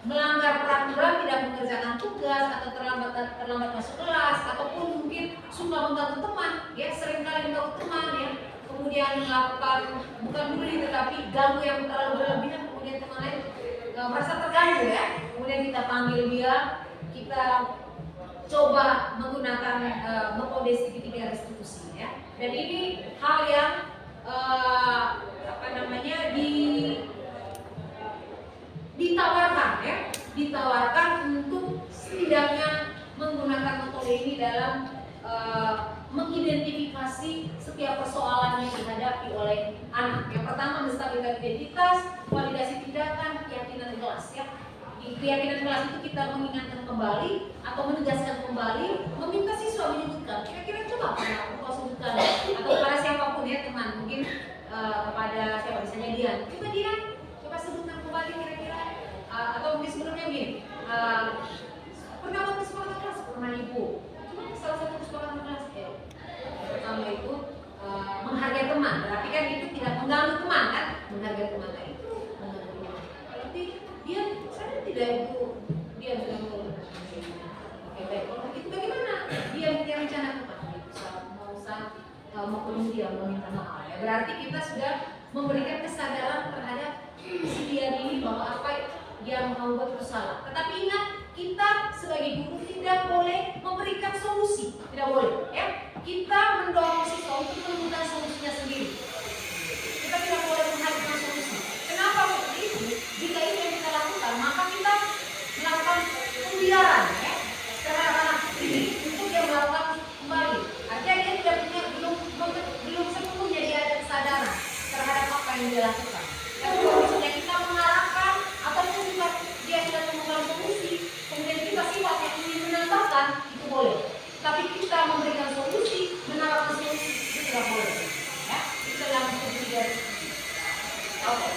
melanggar peraturan, tidak mengerjakan tugas atau terlambat masuk kelas, ataupun mungkin suka mengganggu teman, ya seringkali mengganggu teman ya. Kemudian melakukan bukan bully tetapi ganggu yang terlalu berlebihan, kemudian teman lain merasa terganggu ya. Kemudian kita panggil dia, kita coba menggunakan metode segitiga restitusi ya. Dan ini hal yang ditawarkan ya, ditawarkan untuk setidaknya menggunakan metode ini dalam mengidentifikasi setiap persoalan yang dihadapi oleh anak. Yang pertama, menstabilkan identitas, validasi tindakan, keyakinan kelas ya. Di keyakinan kelas itu kita mengingatkan kembali atau menegaskan kembali, meminta siswa menyebutkan. Kira-kira coba kau sebutkan atau kepada siapapun ya teman, mungkin kepada siapa, misalnya Dian. Coba Dian, coba sebutkan kembali kira-kira atau mungkin sebelumnya gini. Pernah buat kesepakatan kelas? Pernah ibu. Coba salah satu kesepakatan kelas pertama itu menghargai teman. Berarti kan itu tidak mengganggu teman kan? Menghargai teman itu mengganggu teman. Berarti dia saya tidak itu dia sudah oke baik. Itu bagaimana? Dia rencana teman mau kemudian meminta maaf. Ya, berarti kita sudah memberikan kesadaran terhadap si Dian ini bahwa apa yang membuat bersalah. Tetapi ingat, kita sebagai guru tidak boleh memberikan solusi, tidak boleh ya. Kita mendorong siswa untuk menemukan solusinya sendiri. Kita tidak boleh menghadirkan solusi. Kenapa seperti itu? Jika ini yang kita lakukan, maka kita melakukan pembiaran ya terhadap anak ini untuk dia melakukan kembali. Artinya dia tidak punya belum sepenuhnya dia ada kesadaran terhadap apa yang dia lakukan. Tapi kalau misalnya kita mengarahkan ataupun dia sudah menemukan solusi, kemudian kita sifat yang ingin menambahkan, itu boleh. Tapi kita memberikan solusi, menawarkan solusi, itu tidak boleh. Ya, itu yang ketiga. Oke.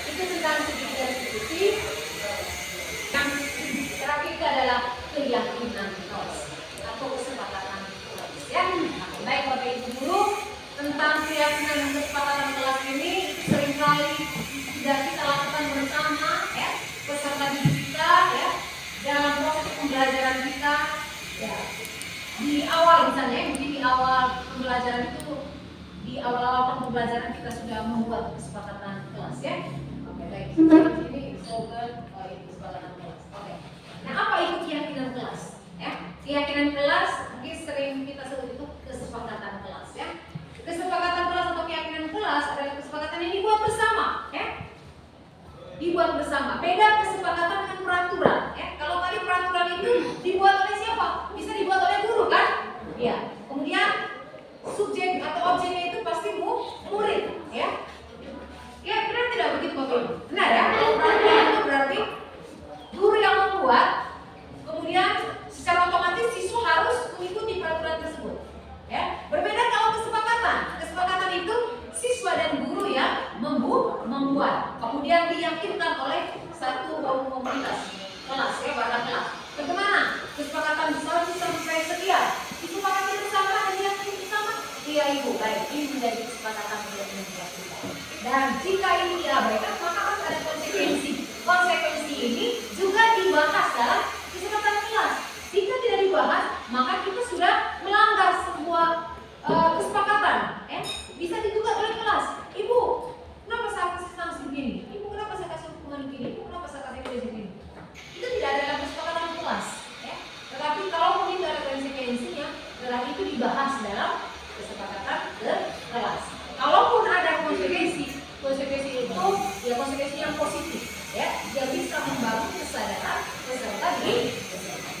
Itu tentang segitiga restitusi. Yang terakhir adalah keyakinan kelas atau kesepakatan kelas. Ya, baik Bapak Ibu guru, tentang keyakinan dan kesepakatan kelas ini seringkali sudah kita lakukan bersama ya, peserta didik kita ya, dalam proses pembelajaran kita ya. Di awal misalnya, mungkin di awal pembelajaran itu, di awal pembelajaran kita sudah membuat kesepakatan kelas ya. Oke baik, ini slogan kesepakatan kelas. Oke. Nah, apa itu keyakinan kelas? Ya, keyakinan kelas mungkin sering kita sebut itu kesepakatan kelas ya. Kesepakatan kelas atau keyakinan kelas adalah kesepakatan yang dibuat bersama ya. Dibuat bersama. Beda kesepakatan dengan peraturan ya. Kalau tadi peraturan itu dibuat oleh siapa? Bisa dibuat oleh guru kan? Ya. Kemudian subjek atau objeknya itu pasti murid ya. Ya, benar tidak begitu Bapak Ibu? Benar ya? Kalau peraturan itu berarti guru yang membuat, kemudian secara otomatis siswa harus mengikuti peraturan tersebut. Ya, berbeda kalau kesepakatan. Kesepakatan itu siswa dan guru yang membuat, kemudian diyakinkan oleh satu komunitas kelas ya, pada kelas. Bagaimana? Kesepakatan bersama sampai sekian. Disepakati bersama dan diyakini bersama. Iya Ibu, baik. Ini menjadi kesepakatan yang dilakukan. Dan jika ini diabaikan, maka harus ada konsekuensi. Konsekuensi ini juga dibahas dalam kesepakatan kelas. Jika tidak dibahas, maka kita sudah melanggar sebuah kesepakatan. Bisa digugat oleh kelas. Ibu, kenapa saya kasih sanksi begini? Ibu, kenapa saya kasih hukuman begini? Ibu, kenapa saya kasih gaji begini? Itu tidak ada dalam kesepakatan kelas. Ya. Tetapi kalau itu ada konsekuensinya, adalah itu dibahas dalam kesepakatan kelas. Kalaupun ada konsekuensi itu ya konsekuensi yang positif, ya, yang bisa membangun kesadaran peserta di kesehatan.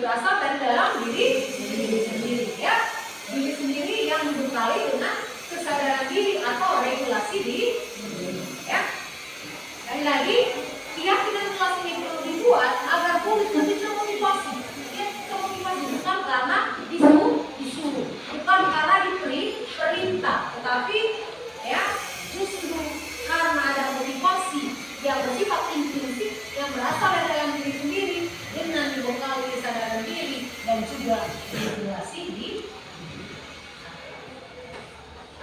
berasal dari dalam diri sendiri, ya. Diri sendiri yang dibekali dengan kesadaran diri atau regulasi diri, ya. Sekali lagi, keyakinan kelas ini perlu dibuat agar murid nanti termotivasi. Ya, termotivasi bukan karena disuruh, bukan karena diberi perintah, tetapi ya justru karena ada motivasi yang bersifat intrinsik yang berasal dari dalam diri sendiri dengan dibekali kesadaran diri dan juga regulasi diri.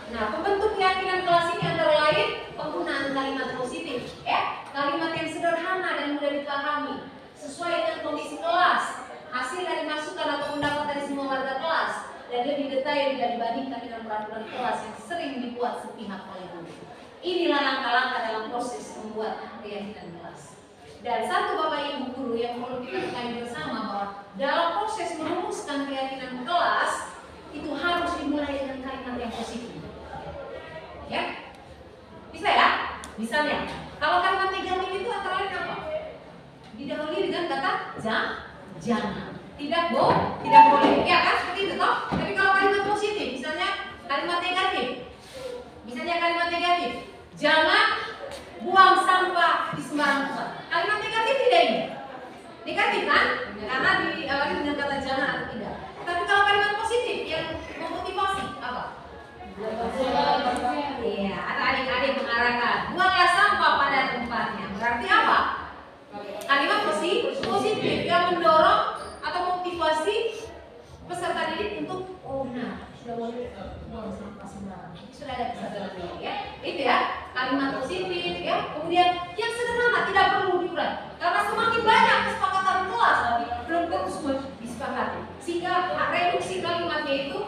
Nah, pembentuk keyakinan kelas ini antara lain penggunaan kalimat positif, ya, kalimat yang sederhana dan mudah dipahami, sesuai dengan kondisi kelas, hasil dari masukan atau pendapat dari semua warga kelas, dan lebih detail jika dibandingkan dengan peraturan kelas yang sering dibuat sepihak oleh guru. Inilah langkah-langkah dalam proses membuat keyakinan kelas. Dan satu Bapak Ibu guru yang perlu kita ketahui bersama bahwa dalam proses merumuskan keyakinan kelas itu harus dimulai dengan kalimat yang positif. Ya, bisa ya? Misalnya, kalau kalimat negatif itu antara lain apa? Didahului dengan kata jangan, tidak boleh, ya kan? Seperti itu toh. Tapi kalau kalimat positif, misalnya kalimat negatif, jangan buang sampah di sembarang tempat. Kalimat negatif tidak ini? Negatif kan? Karena diawali dengan kata jangan atau tidak. Tapi kalau kalimat positif yang memotivasi apa? Iya, atau adik-adik mengarahkan buanglah sampah pada tempatnya. Berarti apa? Kalimat positif yang mendorong atau motivasi peserta didik untuk sudah boleh buang sampah sembarangan. Sudah ada kesadaran diri, ya. Itu ya, kalimat positif, ya. Kemudian yang sederhana tidak perlu diurai. Karena semakin banyak kesepakatan kelas, tapi belum tentu semua disepakati. Sehingga reduksi kalimatnya itu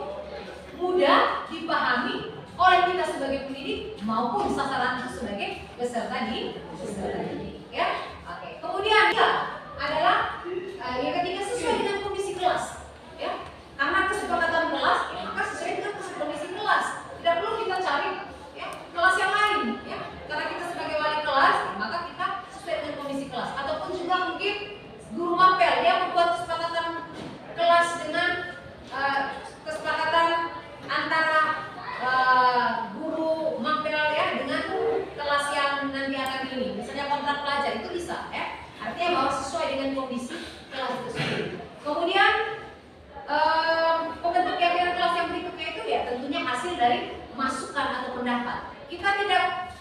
mudah dipahami oleh kita sebagai pendidik maupun sasaran itu sebagai peserta didik, ya. Oke. Kemudian adalah yang ketiga sesuai dengan kondisi kelas, ya. Karena kesepakatan kelas, ya, maka sesuai dengan kondisi kelas. Tidak perlu kita cari, ya, kelas yang lain, ya. Karena kita sebagai wali kelas, ya, maka kita sesuai dengan kondisi kelas. Ataupun juga mungkin guru mapel dia membuat kesepakatan kelas dengan kesepakatan antara guru mapel, ya, dengan kelas yang nanti akan ini. Misalnya kontrak pelajar itu bisa, ya. Artinya bahwa sesuai dengan kondisi kelas itu sendiri. Kemudian pembentuk keyakinan kelas yang berikutnya itu ya tentunya hasil dari masukan atau pendapat. Kita tidak,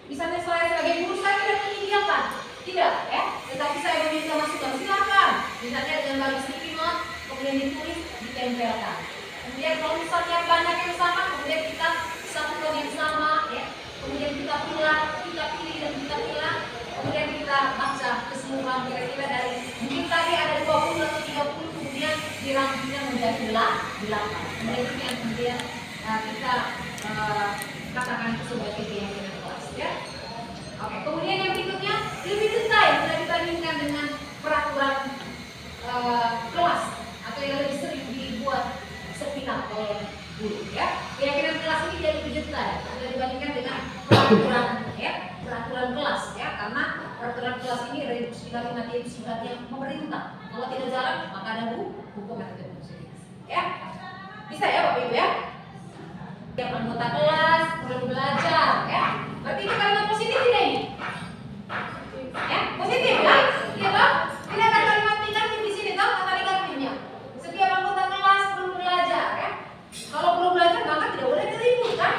misalnya saya sebagai guru saya tidak menyediakan, tidak, ya. Tetapi saya meminta masukan, silakan. Misalnya dengan bagi sticky note, kemudian ditulis, ditempelkan. Kemudian kalau misalnya banyak yang sama, kemudian kita satukan yang sama, ya. Kemudian kita pilih dan kita pilih. Kemudian kita baca keseluruhan kira-kira dari mungkin tadi ada 20 atau 30, kemudian dirangkumnya menjadi 8. Kemudian kita katakan itu sebagai keyakinan kelas, ya. Oke, kemudian yang berikutnya lebih detail bila dibandingkan dengan peraturan kelas atau yang lebih sering dibuat sepihak oleh guru, ya. Keyakinan kelas ini jadi lebih detail bila dibandingkan dengan peraturan, ya, peraturan kelas, ya, karena peraturan kelas ini reduksi kalimatnya itu sifatnya memerintah. Kalau tidak jalan maka ada hukum yang tidak bisa, ya. Bisa ya Bapak Ibu, ya. Tiap anggota kelas perlu belajar, ya. Berarti itu kalimat positif tidak ini? Ya, positif ya? Iya toh? Tidak ada kalimat negatif di sini toh, kata negatifnya. Setiap anggota kelas perlu belajar, ya. Kalau belum belajar maka tidak boleh diribut, kan?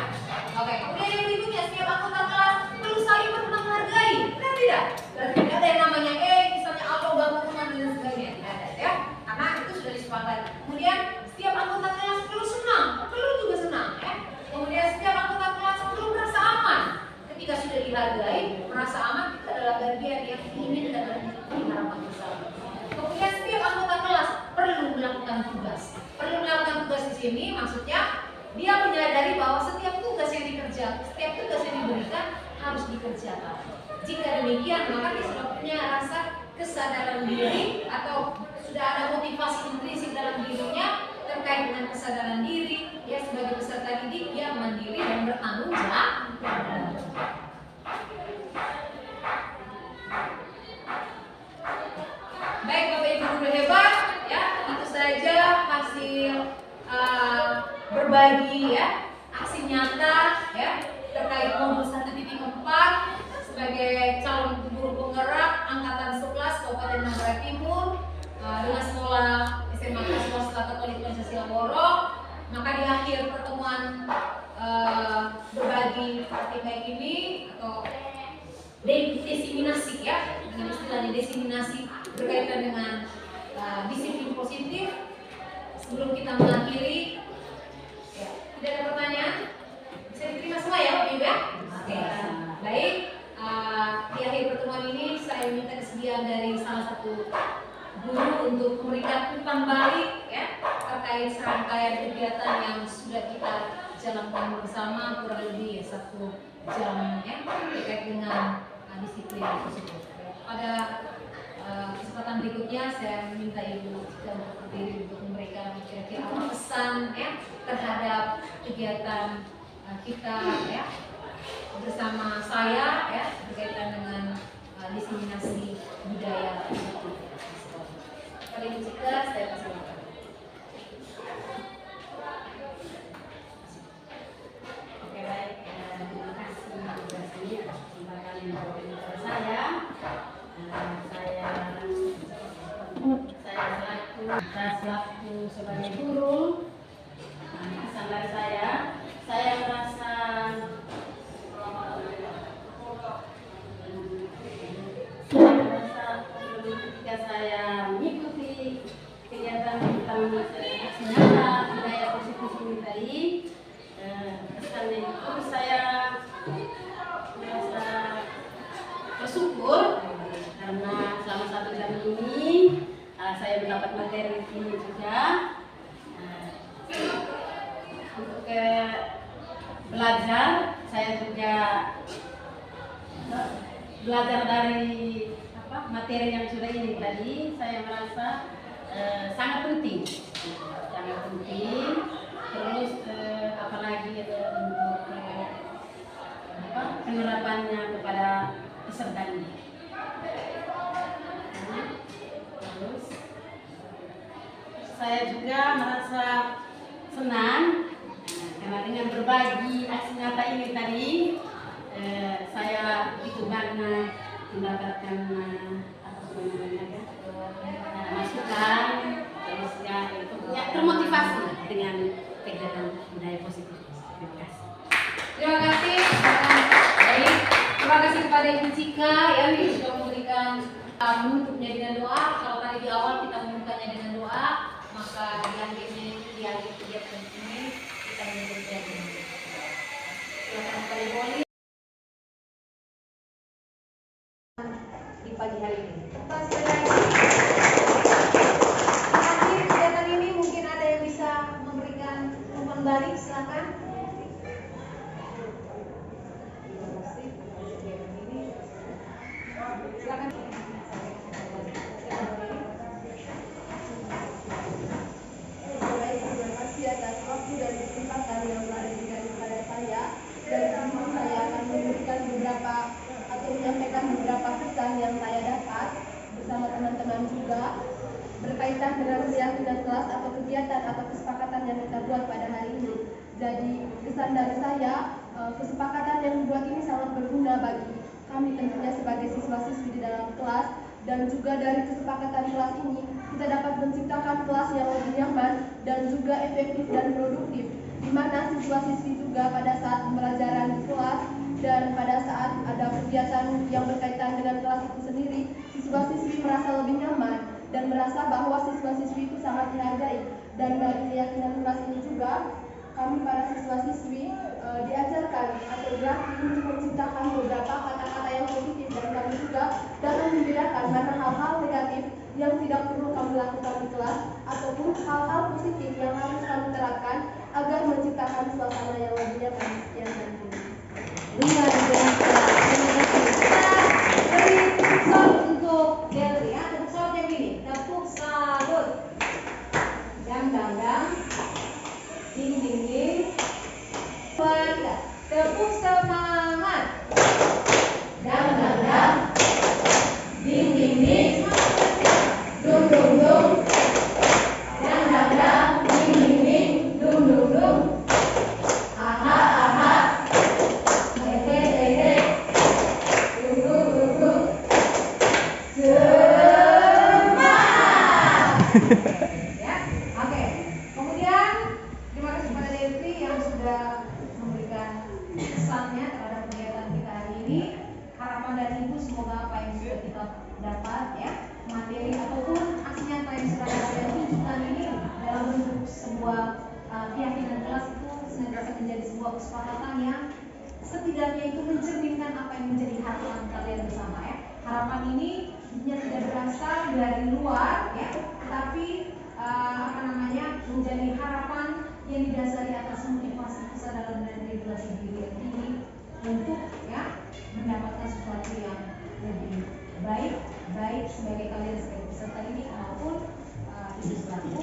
Oke, kemudian yang berikutnya setiap anggota kelas perlu saling menghargai, kan tidak? Berarti tidak ada yang namanya misalnya apa bangun teman dan sebagainya, tidak ada, ya. Karena itu sudah disepakati. Kemudian setiap anggota kelas perlu senang, perlu juga senang, ya. Kemudian setiap anggota kelas perlu merasa aman. Ketika sudah dihargai, merasa aman itu adalah bagian yang diinginkan dan diharapkan bersama. Kemudian setiap anggota kelas perlu melakukan tugas. Perlu melakukan tugas di sini maksudnya dia menyadari bahwa setiap tugas yang dikerjakan, setiap tugas yang diberikan harus dikerjakan. Jika demikian, maka dia sudah punya rasa kesadaran diri atau sudah ada motivasi intrinsik dalam dirinya terkait dengan kesadaran diri. Dia sebagai peserta didik yang mandiri dan bertanggung jawab. Baik Bapak Ibu guru hebat, ya. berbagi ya aksi nyata ya terkait modul 1.4 sebagai calon guru penggerak angkatan 11 Kabupaten Nanggarai Timur dengan sekolah SMA Swasta Katolik Pancasila Boro. Maka di akhir pertemuan berbagi praktik kayak ini atau desiminasi ya, dengan istilahnya desiminasi berkaitan dengan disiplin positif. Sebelum kita mengakhiri, ya, tidak ada pertanyaan? Bisa diterima semua ya Bapak Ibu ya? Oke, baik. Di akhir pertemuan ini saya minta kesediaan dari salah satu guru untuk memberikan umpan balik ya terkait serangkaian kegiatan yang sudah kita jalankan bersama kurang lebih 1 jam ya terkait dengan disiplin tersebut. Pada kesempatan berikutnya saya minta Ibu Cika untuk berdiri untuk memberikan kira-kira apa pesan ya terhadap kegiatan kita ya bersama saya ya berkaitan dengan diseminasi budaya. Pada Ibu Cika saya persilakan. Oke, baik. Terima kasih atas kesempatan yang diberikan kepada saya. Saya selaku sebagai guru, pesan dari saya merasa ketika saya mengikuti kegiatan tentang aksi nyata budaya positif ini tadi, kesannya itu saya merasa bersyukur karena selama 1 jam ini saya mendapat materi ini juga untuk belajar. Saya juga belajar dari materi yang sudah ini tadi. Saya merasa sangat penting, terus apalagi untuk penerapannya kepada peserta ini. Terus saya juga merasa senang karena dengan berbagi aksi nyata ini tadi saya begitu bangga mendapatkan masukan, terus ya termotivasi dengan kegiatan budaya positif. Terima kasih. Terima kasih. Baik, terima kasih kepada Ibu Cika yang sudah memberikan menutupnya dengan doa. Kalau tadi di awal kita memukanya dengan doa, maka di akhir kegiatan ini kita menutupnya dengan doa. Silakan kepada Ibu Oli di pagi hari ini. Akhir kegiatan ini mungkin ada yang bisa memberikan umpan balik, silakan. Silakan. Terima kasih atas waktu dan kesempatan yang telah diberikan kepada saya. Dan kini saya akan memberikan beberapa atau menyampaikan beberapa pesan yang saya dapat bersama teman-teman juga berkaitan dengan keyakinan kelas atau kegiatan atau kesepakatan yang kita buat pada hari ini. Jadi pesan dari saya, kesepakatan yang dibuat ini sangat berguna bagi kami tentunya sebagai siswa-siswi di dalam kelas, dan juga dari kesepakatan kelas ini kita dapat menciptakan kelas yang lebih nyaman dan juga efektif dan produktif, di mana siswa-siswi juga pada saat pembelajaran di kelas dan pada saat ada kegiatan yang berkaitan dengan kelas itu sendiri, siswa-siswi merasa lebih nyaman dan merasa bahwa siswa-siswi itu sangat dihargai. Dan dari keyakinan kelas ini juga kami para siswa-siswi diajarkan atau dilatih untuk menciptakan beberapa kata-kata yang positif, dan kami juga dapat membedakan mana hal-hal negatif yang tidak perlu kami lakukan di kelas ataupun hal-hal positif yang harus kami terapkan agar menciptakan suasana yang lebih nyaman. Sekian dan Luar biasa. Beri tepuk salut untuk Delri ya. Tepuk salut yang ini. Tepuk salut. Dang dang dang. Ding ding ding. Tepuk semangat. Dang dang dang. Ding ding ding. Dung dung dung. Dang dang dang. Ding ding ding. Ya, oke. Kemudian terima kasih kepada Devi yang sudah memberikan pesannya terhadap kegiatan kita hari ini. Harapan dari Ibu semoga apa yang sudah kita dapat ya, materi ataupun aksi nyata yang sudah kalian tunjukkan ini dalam bentuk sebuah keyakinan kelas itu senantiasa menjadi sebuah kesepakatan yang setidaknya itu mencerminkan apa yang menjadi harapan kalian bersama ya. Harapan ini tidak berasal dari luar ya, tetapi menjadi harapan yang didasari atas motivasi kesadaran dan regulasi diri yang tinggi untuk ya mendapatkan sesuatu yang lebih baik sebagai kalian sebagai peserta ini maupun ibu selaku